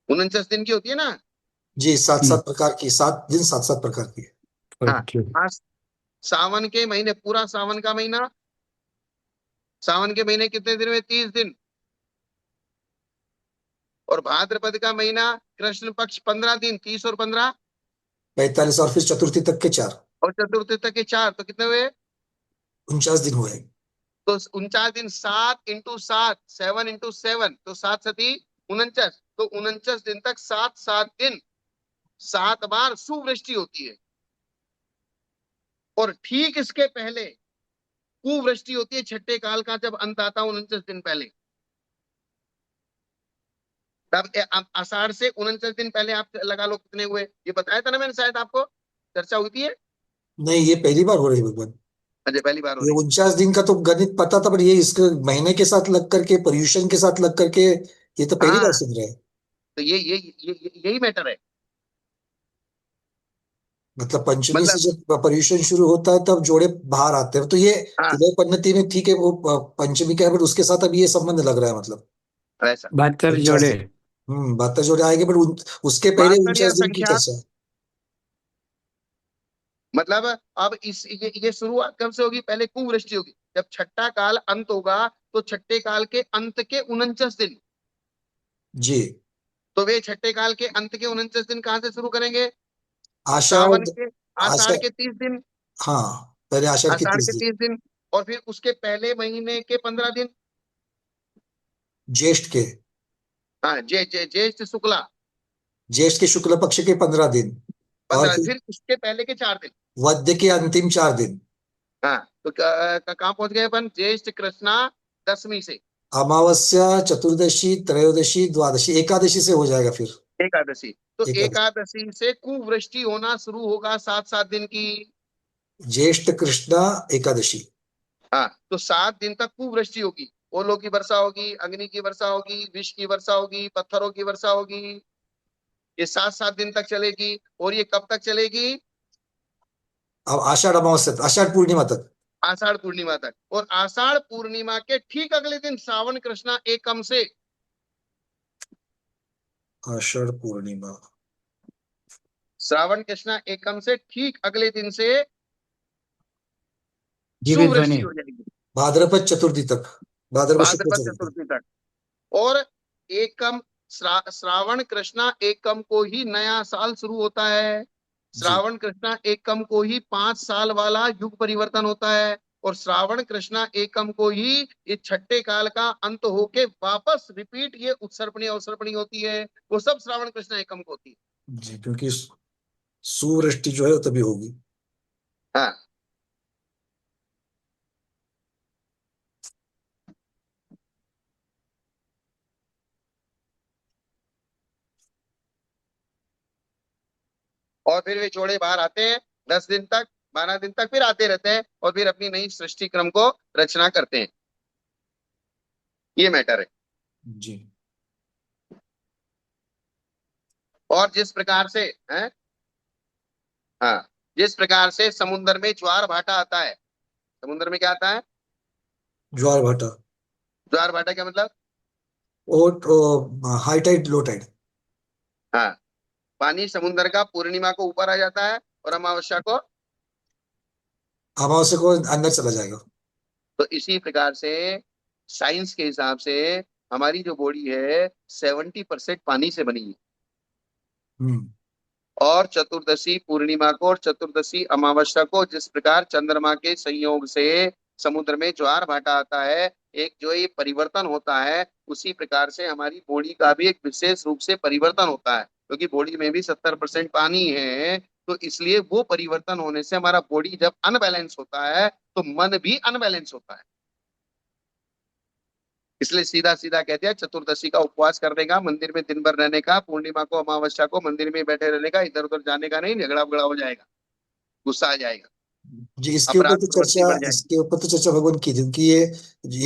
49 दिन की होती है ना। जी, 7 7 प्रकार की, 7 दिन 7 7 प्रकार की। हाँ हाँ, सावन के महीने, पूरा सावन का महीना, सावन के महीने कितने दिन में? 30 दिन। और भाद्रपद का महीना, कृष्ण पक्ष 15 दिन, 30 और 15, 45, और फिर चतुर्थी तक के 4। और चतुर्थी तक के 4, तो कितने हुए? 49 दिन हुए। तो 49 दिन, 7 × 7, 7 × 7, तो 7 × 7 = 49। तो 49 दिन तक 7 7 दिन, 7 बार सुवृष्टि होती है। और ठीक इसके पहले कुवृष्टि होती है, छठे काल का जब अंत आता है 49 दिन पहले। तब आषाढ़ से 49 दिन पहले आप लगा लो कितने हुए। ये बताया था ना मैंने, शायद आपको चर्चा हुई थी। नहीं, ये पहली बार हो रही है भगवान। अच्छा, पहली बार हो ये रही। 49 दिन का तो गणित पता था, पर ये इसके महीने के साथ लग करके, पर्यूषण के साथ लग करके, ये तो पहली बार हाँ, सुन रहे हैं। तो यही मैटर है। मतलब पंचमी से मतलब जब पर्यूषण शुरू होता है तब जोड़े बाहर आते हैं, तो ये हाँ, उदय पन्नती में ठीक है, वो पंचमी का है, बट उसके साथ अब ये संबंध लग रहा है मतलब। वैसा 49 72 जोड़े। दिन 72 जोड़े आएंगे, बट उसके पहले बहत्तर या 49 दिन की संख्या, चर्चा है। मतलब अब ये शुरुआत कब से होगी? पहले कुवृष्टि होगी, जब छठा काल अंत होगा, तो छठे काल के अंत के 49 दिन, जी। तो वे छठे काल के अंत के 49 दिन कहाँ से शुरू करेंगे? आषाढ़। सावन के, आषाढ़ आषाढ़। के 30 दिन, हाँ, पहले आषाढ़ की आषाढ़ के 30 दिन। 30 दिन, और फिर उसके पहले महीने के 15 दिन। ज्येष्ठ के। हाँ, ज्येष्ठ शुक्ला ज्येष्ठ के शुक्ल पक्ष के 15 दिन। और 15, फिर फिर उसके पहले के 4 दिन। वद्य के अंतिम 4 दिन। हाँ, तो कहाँ पहुंच गए अपन? ज्येष्ठ कृष्णा दशमी से अमावस्या, चतुर्दशी, त्रयोदशी, द्वादशी, एकादशी से हो जाएगा फिर। एकादशी। तो एकादशी। एकादशी से कुवृष्टि होना शुरू होगा, 7 7 दिन की। ज्येष्ठ कृष्णा एकादशी। हाँ, तो 7 दिन तक कुवृष्टि होगी, ओलों की वर्षा होगी, अग्नि की वर्षा होगी, विष की वर्षा होगी, पत्थरों की वर्षा होगी। ये 7 7 दिन तक चलेगी। और ये कब तक चलेगी? अब आषाढ़ अमावस्या, आषाढ़ पूर्णिमा तक। आषाढ़ पूर्णिमा तक। और आषाढ़ पूर्णिमा के ठीक अगले दिन श्रावण कृष्णा एकम से, आषाढ़ पूर्णिमा। श्रावण कृष्णा एकम से ठीक अगले दिन से दिव्य सुवृष्टि ध्वनि। हो जाएगी, भाद्रपद चतुर्थी तक। भाद्रपद शुक्ल भाद्रपद चतुर्थी। चतुर्थी तक। और एकम, श्रावण कृष्णा एकम को ही नया साल शुरू होता है। जी। श्रावण कृष्णा एकम को ही 5 साल वाला युग परिवर्तन होता है। और श्रावण कृष्णा एकम को ही इस छठे काल का अंत होके वापस रिपीट ये उत्सर्पणी अवसर्पणी होती है, वो सब श्रावण कृष्णा एकम को होती है। जी, क्योंकि सुवृष्टि जो है वो तभी होगी। हाँ, और फिर वे जोड़े बाहर आते हैं 10 दिन तक, 12 दिन तक, फिर आते रहते हैं और फिर अपनी नई सृष्टि क्रम को रचना करते हैं। ये मैटर है। जी। और जिस प्रकार से है, हाँ, जिस प्रकार से समुद्र में ज्वार भाटा आता है, समुद्र में क्या आता है? ज्वार भाटा। ज्वार भाटा क्या मतलब? और हाई टाइड, लो टाइड। हाँ, पानी समुद्र का पूर्णिमा को ऊपर आ जाता है और अमावस्या को। अमावस्या को अंदर चला जाएगा। तो इसी प्रकार से साइंस के हिसाब से हमारी जो बॉडी है 70% पानी से बनी है। हम्म। और चतुर्दशी पूर्णिमा को और चतुर्दशी अमावस्या को जिस प्रकार चंद्रमा के संयोग से समुद्र में ज्वार भाटा आता है, एक जो ये परिवर्तन होता है, उसी प्रकार से हमारी बॉडी का भी एक विशेष रूप से परिवर्तन होता है, क्योंकि बॉडी में भी 70% पानी है। तो इसलिए वो परिवर्तन होने से हमारा बॉडी जब अनबैलेंस होता है, तो मन भी अनबैलेंस होता है। इसलिए सीधा सीधा कहते हैं चतुर्दशी का उपवास करने का, मंदिर में दिन भर रहने का, पूर्णिमा को अमावस्या को मंदिर में बैठे रहने का, इधर उधर जाने का नहीं, झगड़ा वगड़ा हो जाएगा, गुस्सा आ जाएगा, जी, अपराध प्रवृत्ति बढ़ जाएगी। इसके ऊपर तो चर्चा भगवान की थी, क्योंकि ये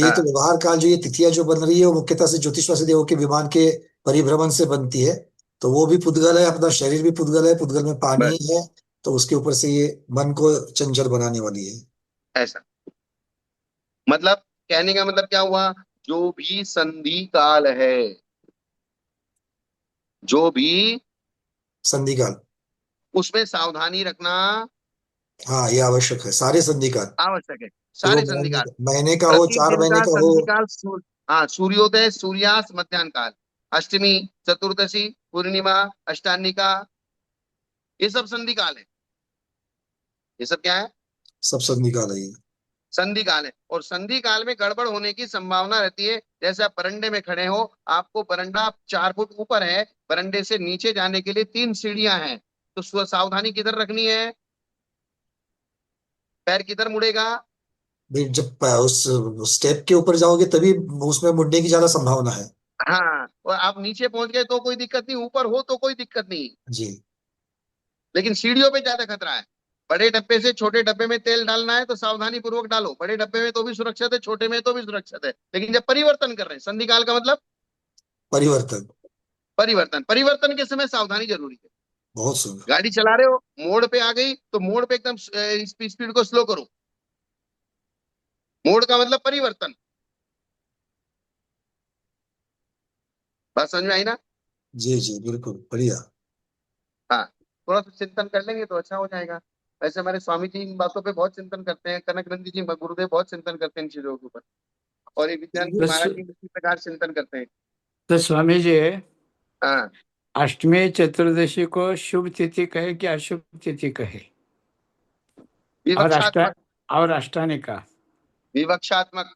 तो हाँ, व्यवहार काल, जो ये तिथियां जो बन रही है वो मुख्यतः से ज्योतिषवासी देवों के विमान के परिभ्रमण से बनती है। तो वो भी पुद्गल है, अपना शरीर भी पुद्गल है, पुद्गल में पानी बस है। तो उसके ऊपर से ये मन को चंचल बनाने वाली है। ऐसा। मतलब कहने का मतलब क्या हुआ? जो भी संधि काल है, जो भी, संधि काल। उसमें सावधानी रखना हाँ, ये आवश्यक है, सारे संधि काल। आवश्यक है। फिर वो सारे संधि काल, महीने का हो, प्रति चार दिन महीने का का हो। संधि काल, हाँ, सूर्योदय, सूर्यास्त, मध्याह्न काल, अष्टमी, चतुर्दशी, पूर्णिमा, अष्टानिका, ये सब संधि काल है। ये सब क्या है? सब संधि काल है ये। संधि काल है। और संधि काल में गड़बड़ होने की संभावना रहती है। जैसे आप बरंडे में खड़े हो, आपको बरंडा 4 फुट ऊपर है, बरंडे से नीचे जाने के लिए 3 सीढ़ियां हैं, तो सावधानी किधर रखनी है? पैर किधर मुड़ेगा? भी जब उस स्टेप के ऊपर जाओगे तभी उसमें मुड़ने की ज्यादा संभावना है। हाँ, और आप नीचे पहुंच गए तो कोई दिक्कत नहीं, ऊपर हो तो कोई दिक्कत नहीं, जी। लेकिन सीढ़ियों पे ज्यादा खतरा है। बड़े डब्बे से छोटे डब्बे में तेल डालना है तो सावधानी पूर्वक डालो, बड़े डब्बे में तो भी सुरक्षित है, छोटे में तो भी सुरक्षित है, लेकिन जब परिवर्तन कर रहे हैं, संधि काल का मतलब परिवर्तन। परिवर्तन, परिवर्तन के समय सावधानी जरूरी है। बहुत सुंदर। गाड़ी चला रहे हो, मोड़ पे आ गई तो मोड़ पे एकदम स्पीड को स्लो करो, मोड़ का मतलब परिवर्तन। बात समझ में आई ना? जी जी बिल्कुल बढ़िया। हाँ, थोड़ा सा चिंतन कर लेंगे तो अच्छा हो जाएगा। वैसे हमारे स्वामी जी इन बातों पे बहुत चिंतन करते हैं, कनक नंदी जी गुरुदेव बहुत चिंतन करते हैं इन चीजों के ऊपर, और ये विद्यान ये जी महाराज जी इसी प्रकार चिंतन करते हैं। तो स्वामी जी, हाँ, अष्टमी चतुर्दशी को शुभ तिथि कहे कि अशुभ तिथि कहे? और विवक्षात्मक, अष्टानी का? विवक्षात्मक।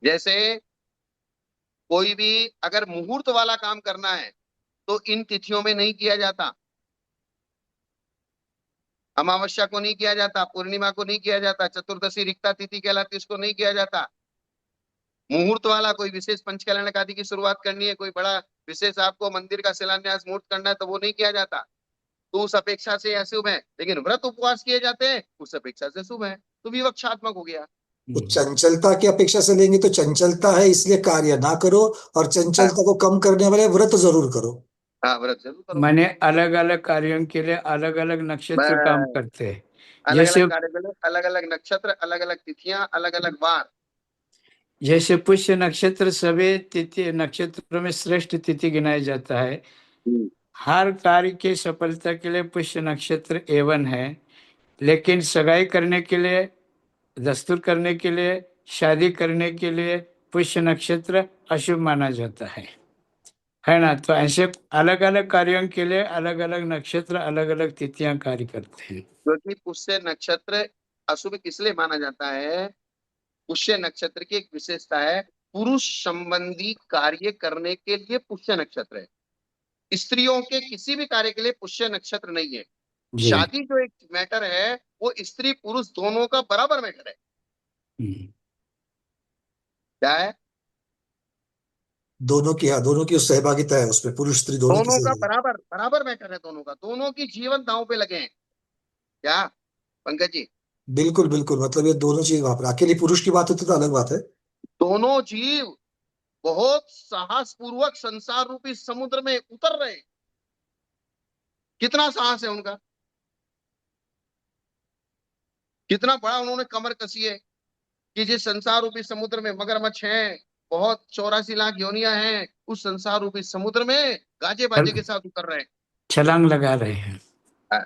जैसे कोई भी अगर मुहूर्त वाला काम करना है तो इन तिथियों में नहीं किया जाता, अमावस्या को नहीं किया जाता, पूर्णिमा को नहीं किया जाता, चतुर्दशी रिक्ता तिथि कहलाती है उसको नहीं किया जाता। मुहूर्त वाला कोई विशेष पंचकल्याणक आदि की शुरुआत करनी है, कोई बड़ा विशेष आपको मंदिर का शिलान्यास मुहूर्त करना है तो वो नहीं किया जाता, तो उस अपेक्षा से अशुभ है। लेकिन व्रत उपवास किए जाते हैं उस अपेक्षा से शुभ है, तो विवक्षात्मक हो गया। तो चंचलता की अपेक्षा से लेंगे तो चंचलता है इसलिए कार्य ना करो, और हाँ, चंचलता को कम करने वाले व्रत जरूर करो। हाँ, व्रत जरूर करो। माने अलग अलग कार्यों के लिए अलग अलग नक्षत्र काम बस, करते हैं। अलग अलग जैसे कार्य, अलग अलग नक्षत्र, अलग अलग तिथियां, अलग अलग वार। जैसे पुष्य नक्षत्र सभी तिथि नक्षत्रों में श्रेष्ठ तिथि गिनाया जाता है। हम्म, हर कार्य की सफलता के लिए पुष्य नक्षत्र A1 है, लेकिन सगाई करने के लिए, दस्तूर करने के लिए, शादी करने के लिए पुष्य नक्षत्र अशुभ माना जाता है ना? तो ऐसे अलग अलग कार्यों के लिए अलग अलग नक्षत्र, अलग अलग तिथियां कार्य करते हैं। क्योंकि पुष्य नक्षत्र अशुभ इसलिए माना जाता है, पुष्य नक्षत्र की एक विशेषता है, पुरुष संबंधी कार्य करने के लिए पुष्य नक्षत्र है। स्त्रियों के किसी भी कार्य के लिए पुष्य नक्षत्र नहीं है। जी। शादी जो एक मैटर है वो स्त्री पुरुष दोनों का बराबर मैटर है। हम्म। क्या है? दोनों की, हाँ, दोनों की सहभागिता है उसमें, पुरुष स्त्री दोनों की दोनों का सहभागिता। बराबर बराबर मैटर है, दोनों का, दोनों की जीवन दांव पे लगे हैं। क्या पंकज जी? बिल्कुल बिल्कुल, मतलब ये दोनों चीज वहां पर, अकेले पुरुष की बात होती तो अलग बात है। दोनों जीव बहुत साहस पूर्वक संसार रूपी समुद्र में उतर रहे हैं। कितना साहस है उनका, कितना बड़ा उन्होंने कमर कसी है कि जिस संसार रूपी समुद्र में मगरमच्छ हैं, बहुत 84 लाख योनियां हैं, उस संसार रूपी समुद्र में गाजे बाजे के साथ उतर रहे हैं। छलांग लगा रहे हैं। हाँ,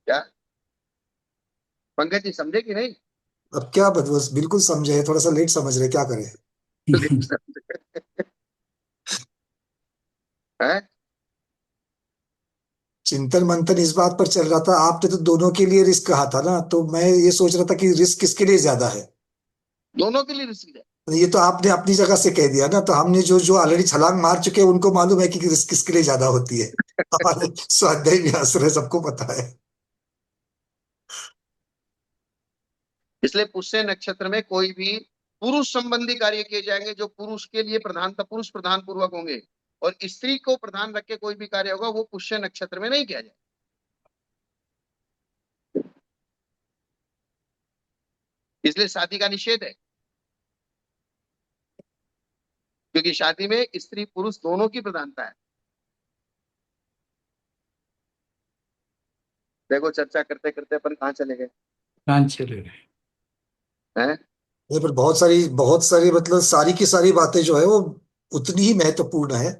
क्या पंकज जी समझे कि नहीं? अब क्या बस बिल्कुल समझे, थोड़ा सा लेट समझ रहे, क्या करें। है? चिंतन मंथन इस बात पर चल रहा था, आपने तो दोनों के लिए रिस्क कहा था ना, तो मैं ये सोच रहा था कि रिस्क किसके लिए ज्यादा है। दोनों के लिए रिस्क है। ये तो आपने अपनी जगह से कह दिया ना, तो हमने जो जो ऑलरेडी छलांग मार चुके हैं उनको मालूम है कि रिस्क किसके लिए ज्यादा होती है। हमारे स्वाध्याय भी हंस रहे, सबको पता है। इसलिए पुष्य नक्षत्र में कोई भी पुरुष संबंधी कार्य किए जाएंगे जो पुरुष के लिए प्रधानता, पुरुष प्रधान पूर्वक होंगे, और स्त्री को प्रधान रख के कोई भी कार्य होगा वो पुष्य नक्षत्र में नहीं किया जाए। इसलिए शादी का निषेध है, क्योंकि शादी में स्त्री पुरुष दोनों की प्रधानता है। देखो चर्चा करते करते अपन कहाँ चले गए कहाँ चले गए? हैं? ये पर बहुत सारी मतलब सारी की सारी बातें जो है वो उतनी ही महत्वपूर्ण है।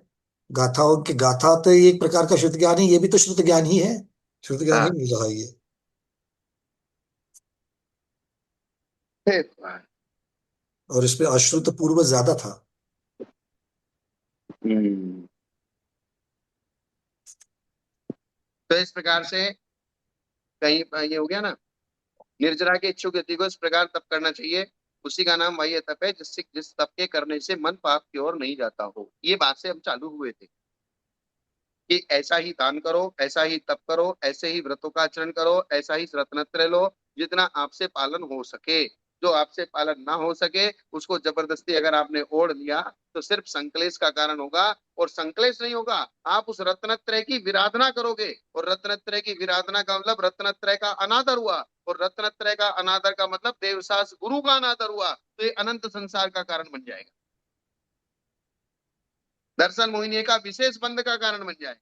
गाथाओं की गाथा तो ये एक प्रकार का शुद्ध ज्ञान ही, ये भी तो शुद्ध ज्ञान ही है, शुद्ध ज्ञान ही हाँ, मिल रहा है ये। हे भगवान। और इसमें अश्रुत पूर्व ज्यादा था। हम्म। तो इस प्रकार से कहीं ये हो गया ना, निर्जरा के इच्छुक व्यक्ति को इस प्रकार तप करना चाहिए, उसी का नाम वही तप है जिससे जिस तप के करने से मन पाप की ओर नहीं जाता हो। ये बात से हम चालू हुए थे कि ऐसा ही दान करो, ऐसा ही तप करो, ऐसे ही व्रतों का आचरण करो, ऐसा ही रत्नत्रय लो जितना आपसे पालन हो सके। जो आपसे पालन ना हो सके उसको जबरदस्ती अगर आपने ओढ़ लिया तो सिर्फ संकलेश का कारण होगा। और संकलेश नहीं होगा, आप उस रत्नत्रय की विराधना करोगे, और रत्नत्रय की विराधना का मतलब रत्नत्रय का अनादर हुआ, और रत्नत्रय का अनादर का मतलब देवसास गुरु का अनादर हुआ, तो ये अनंत संसार का कारण बन जाएगा, दर्शन मोहिनी का विशेष बंध का कारण बन जाएगा।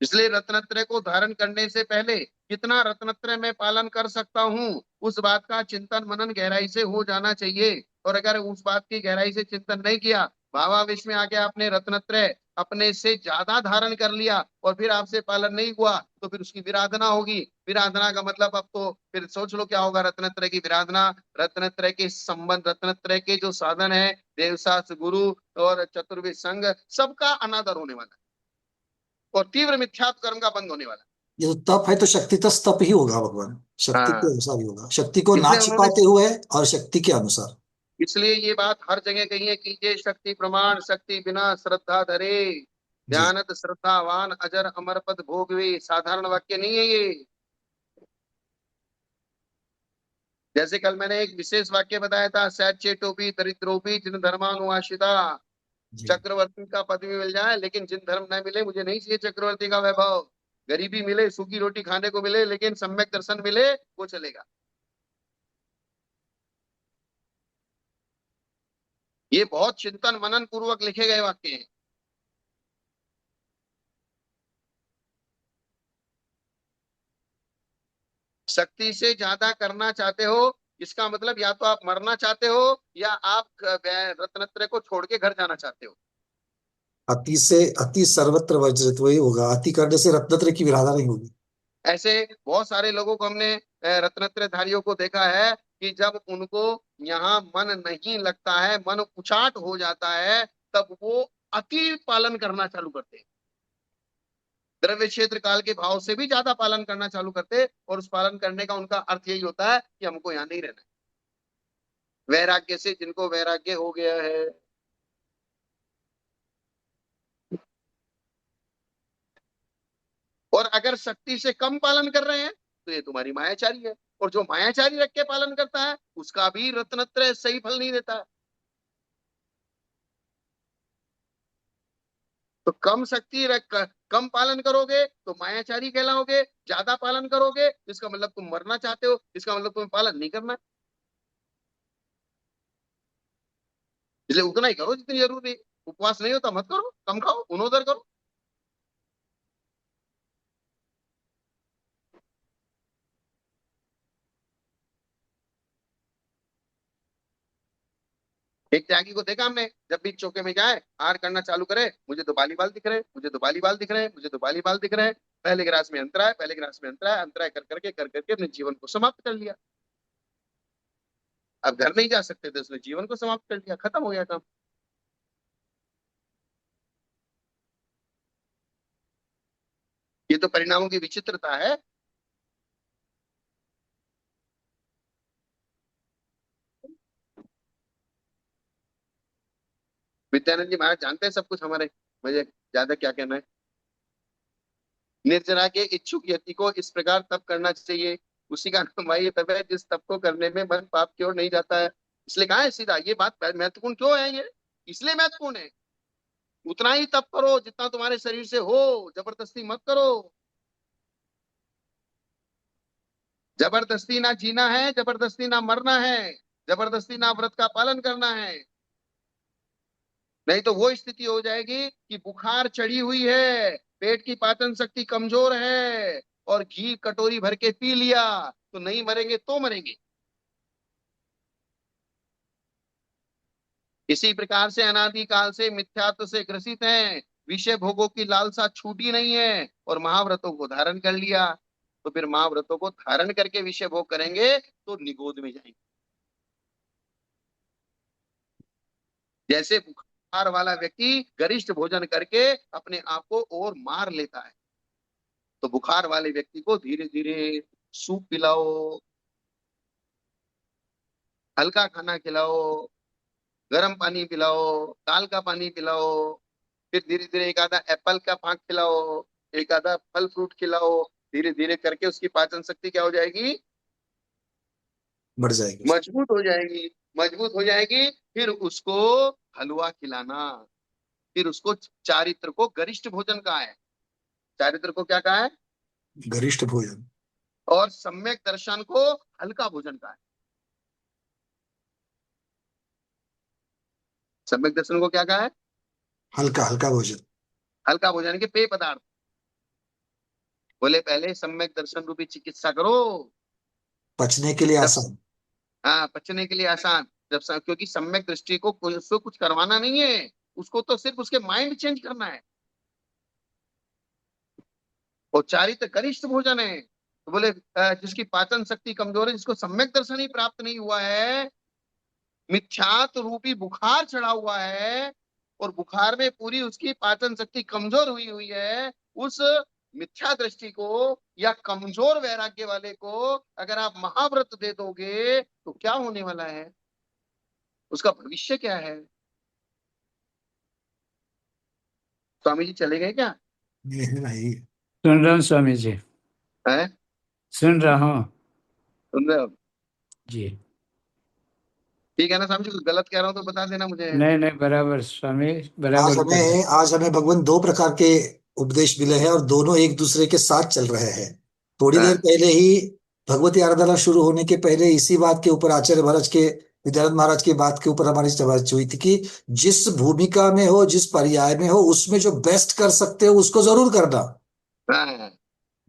इसलिए रत्नत्रय को धारण करने से पहले कितना रत्नत्रय मैं पालन कर सकता हूँ, उस बात का चिंतन मनन गहराई से हो जाना चाहिए। और अगर उस बात की गहराई से चिंतन नहीं किया, भावावेश में आके आपने रत्नत्रय अपने से ज्यादा धारण कर लिया और फिर आपसे पालन नहीं हुआ, तो फिर उसकी विराधना होगी। विराधना का मतलब अब तो फिर सोच लो क्या होगा रत्नत्रय की विराधना। रत्नत्रय के संबंध, रत्नत्रय के जो साधन है, देवशास्त्र गुरु और चतुर्वेद संघ, सबका अनादर होने वाला है और तीव्र मिथ्यात्व कर्म का बंद होने वाला ये तो तप है, तो शक्ति तस तप ही होगा भगवान, है। शक्ति के हाँ, अनुसार ही होगा, शक्ति को ना इसलिए उन्होंने, छिपाते हुए और शक्ति के अनुसार। इसलिए ये बात हर जगह कही है, कीजिए शक्ति प्रमाण, शक्ति बिना श्रद्धा धरे, जी ध्यानत श्रद्धावान अजर अमर पद भोगवे। साधारण वाक्य नहीं है ये। जैसे कल मैंने एक विशेष वाक्य बताया था, सैच्य टोपी दरिद्रोपी जिन धर्मानुआशिता। जी। चक्रवर्ती का पद भी मिल जाए लेकिन जिन धर्म न मिले, मुझे नहीं चाहिए चक्रवर्ती का वैभव। गरीबी मिले, सूखी रोटी खाने को मिले, लेकिन सम्यक दर्शन मिले, वो चलेगा। ये बहुत चिंतन मनन पूर्वक लिखे गए वाक्य हैं। शक्ति से ज्यादा करना चाहते हो, इसका मतलब या तो आप मरना चाहते हो या आप रत्नत्रय को छोड़ के घर जाना चाहते हो। अति से अति सर्वत्र वर्जित वही होगा, अति करने से रत्नत्रय की विराधना नहीं होगी। ऐसे बहुत सारे लोगों को हमने रत्नत्रय धारियों को देखा है कि जब उनको यहाँ मन नहीं लगता है, मन उचाट हो जाता है, तब वो अति पालन करना चालू करते हैं। द्रव्य क्षेत्र काल के भाव से भी ज्यादा पालन करना चालू करते हैं, और उस पालन करने का उनका अर्थ यही होता है कि हमको यहाँ नहीं रहना है। वैराग्य से जिनको वैराग्य हो गया है, और अगर शक्ति से कम पालन कर रहे हैं तो ये तुम्हारी मायाचारी है। और जो मायाचारी रख के पालन करता है उसका भी रत्नत्रय सही फल नहीं देता है। तो कम शक्ति रख, कम पालन करोगे तो मायाचारी कहलाओगे, ज्यादा पालन करोगे इसका मतलब तुम मरना चाहते हो, इसका मतलब तुम्हें पालन नहीं करना है। इसलिए उतना ही करो जितनी जरूरी है। उपवास नहीं होता मत करो, कम खाओ, उन्होदर करो। एक त्यागी को देखा हमने, जब भी चौके में जाए, आहार करना चालू करे, मुझे तो बाली बाल दिख रहे, मुझे तो बाली बाल दिख रहे, मुझे तो बाली बाल दिख रहे। पहले गिलास में अंतरा है, पहले गिलास में अंतरा है, अंतरा कर करके अपने जीवन को समाप्त कर लिया। अब घर नहीं जा सकते थे, उसने जीवन को समाप्त कर लिया, खत्म हो गया काम। ये तो परिणामों की विचित्रता है। विद्यानंद जी महाराज जानते हैं सब कुछ हमारे, मुझे ज्यादा क्या कहना है। निर्जरा के इच्छुक यति को इस प्रकार तप करना चाहिए, उसी का नाम वही तप है जिस तप को करने में मन पाप की ओर नहीं जाता है। इसलिए कहा है सीधा, ये बात महत्वपूर्ण क्यों है ये, इसलिए महत्वपूर्ण है। उतना ही तप करो जितना तुम्हारे शरीर से हो, जबरदस्ती मत करो। जबरदस्ती ना जीना है, जबरदस्ती ना मरना है, जबरदस्ती ना व्रत का पालन करना है। नहीं तो वो स्थिति हो जाएगी कि बुखार चढ़ी हुई है, पेट की पाचन शक्ति कमजोर है, और घी कटोरी भर के पी लिया, तो नहीं मरेंगे तो मरेंगे। इसी प्रकार से अनादि काल से मिथ्यात्व से ग्रसित हैं, विषय भोगों की लालसा छूटी नहीं है, और महाव्रतों को धारण कर लिया। तो फिर महाव्रतों को धारण करके विषय भोग करेंगे तो निगोद में जाएंगे। जैसे बुखार वाला व्यक्ति गरिष्ठ भोजन करके अपने आप को और मार लेता है, तो बुखार वाले व्यक्ति को धीरे धीरे सूप पिलाओ, हल्का खाना खिलाओ, गर्म पानी पिलाओ, दाल का पानी पिलाओ, फिर धीरे धीरे एक आधा एप्पल का फांक खिलाओ, एक आधा फल फ्रूट खिलाओ। धीरे धीरे करके उसकी पाचन शक्ति क्या हो जाएगी, बढ़ जाएगी। मजबूत हो जाएगी, मजबूत हो जाएगी। फिर उसको हलवा खिलाना, फिर उसको चारित्र को गरिष्ठ भोजन कहा है। चारित्र को क्या कहा है? गरिष्ठ भोजन। और सम्यक दर्शन को हल्का भोजन कहा है। सम्यक दर्शन को क्या कहा है? हल्का हल्का भोजन। हल्का भोजन के पेय पदार्थ। बोले पहले सम्यक दर्शन रूपी चिकित्सा करो। पचने के लिए जब, आसान। हाँ, पचने के लिए आसान। क्योंकि सम्यक दृष्टि को उसको कुछ करवाना नहीं है, उसको तो सिर्फ उसके माइंड चेंज करना है। और चारित्र गरिष्ठ भोजन है। तो बोले जिसकी पाचन शक्ति कमजोर है, जिसको सम्यक दर्शन ही प्राप्त नहीं हुआ है, मिथ्यात रूपी बुखार चढ़ा हुआ है, और बुखार में पूरी उसकी पाचन शक्ति कमजोर हुई हुई है, उस मिथ्या दृष्टि को या कमजोर वैराग्य वाले को अगर आप महाव्रत दे दोगे तो क्या होने वाला है, उसका भविष्य क्या है? स्वामी जी चले गए क्या? नहीं नहीं। सुन रहा हूँ स्वामी जी, है? सुन रहा हूँ सुन रहे हो? जी। ठीक है ना स्वामी जी, कुछ गलत कह रहा हूँ तो बता देना मुझे। नहीं नहीं, बराबर स्वामी, आज बराबर कर रहे हमें आज हमें भगवान दो प्रकार के उपदेश मिले हैं और दोनों एक दूसरे के साथ चल रहे हैं। थोड़ी देर हाँ, पहले ही भगवती आराधना शुरू होने के पहले इसी बात के ऊपर आचार्य महाराज के, विद्यानंद महाराज की बात के ऊपर हमारी चर्चा हुई थी कि जिस भूमिका में हो, जिस पर्याय में हो, उसमें जो बेस्ट कर सकते हो उसको जरूर करना। हाँ,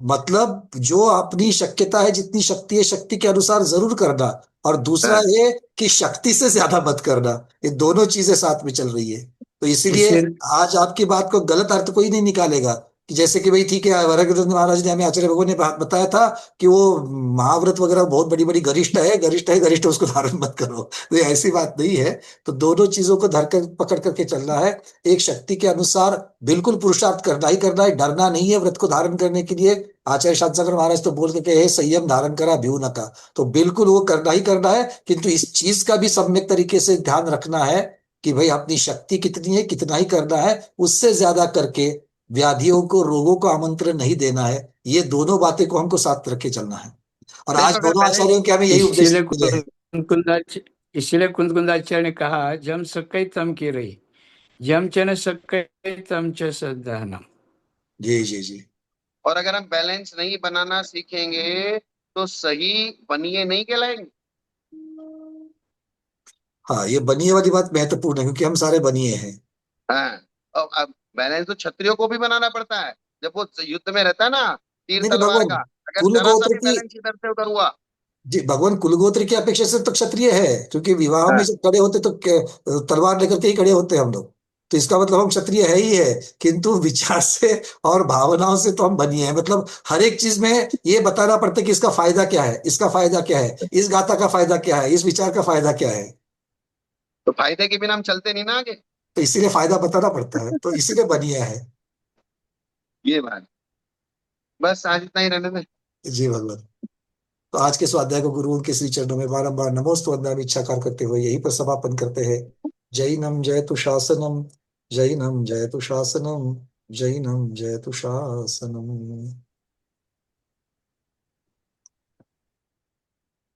मतलब जो अपनी शक्यता है, जितनी शक्ति है शक्ति के अनुसार जरूर करना। और दूसरा हाँ। ये कि शक्ति से ज्यादा मत करना। ये दोनों चीजें साथ में चल रही है। तो इसीलिए इसी आज आपकी बात को गलत अर्थ कोई नहीं निकालेगा कि जैसे कि भाई ठीक है, वरकरंद महाराज ने हमें, आचार्य भगवान ने बताया था कि वो महाव्रत वगैरह बहुत बड़ी बड़ी गरिष्ठ है, गरिष्ठ है, गरिष्ठ है, उसको धारण मत करो। तो ये ऐसी बात नहीं है। तो दोनों चीजों को धर कर पकड़ करके चलना है। एक शक्ति के अनुसार बिल्कुल पुरुषार्थ करना ही करना है, डरना नहीं है व्रत को धारण करने के लिए। आचार्य शांतिसागर महाराज तो बोल के कहे, संयम धारण करा भ्यू न का। तो बिल्कुल वो करना ही करना है, किंतु इस चीज का भी सम्यक तरीके से ध्यान रखना है कि भाई अपनी शक्ति कितनी है, कितना ही करना है। उससे ज्यादा करके व्याधियों को, रोगों को आमंत्रण नहीं देना है। ये दोनों बातें को हमको साथ रख के चलना है। और आज देखो अगर दोनों बैलेंस, आचार्यों के हमें यही उपदेश इसीलिए मिले हैं। इसीलिए कुंदकुंदाचार्य ने कहा, जम सकै तम की रही, जम च न सकै तम च सद्दानम। जी जी जी। और अगर हम बैलेंस नहीं बनाना सीखेंगे तो सही बनिए नहीं कहलाएंगे। हाँ, ये बनिए वाली बात महत्वपूर्ण है क्योंकि हम सारे बनिए हैं। हाँ। और अब बैलेंस तो क्षत्रियो को भी बनाना पड़ता है। जब वो युद्ध में रहता है ना, तीर नहीं नहीं, तलवार भगवान का, अगर कुल जरा सा गोत्र भी की, बैलेंस इधर से उधर हुआ। जी भगवान कुलगोत्र की अपेक्षा से तो क्षत्रिय है, क्योंकि विवाह में हाँ, जब खड़े होते तो तलवार लेकर के ही खड़े होते हैं हम लोग। तो इसका मतलब हम क्षत्रिय है ही है। किंतु विचार से और भावनाओं से तो हम बनिए हैं। मतलब हर एक चीज में ये बताना पड़ता है कि इसका फायदा क्या है, इसका फायदा क्या है, इस गाथा का फायदा क्या है, इस विचार का फायदा क्या है। तो फायदे के बिना हम चलते नहीं ना आगे। तो इसीलिए फायदा बताना पड़ता है, तो इसीलिए बनिए है। ये बात। बस आज इतना ही रहने में। जी भगवान। तो आज के स्वाध्याय को गुरु उनके श्री चरणों में बारंबार नमोस्तु वंदनामि इच्छाकार करते हुए यहीं पर समापन करते हैं। जैनम जयतु शासनम, जैनम जयतु शासनम, जैनम जयतु शासनम।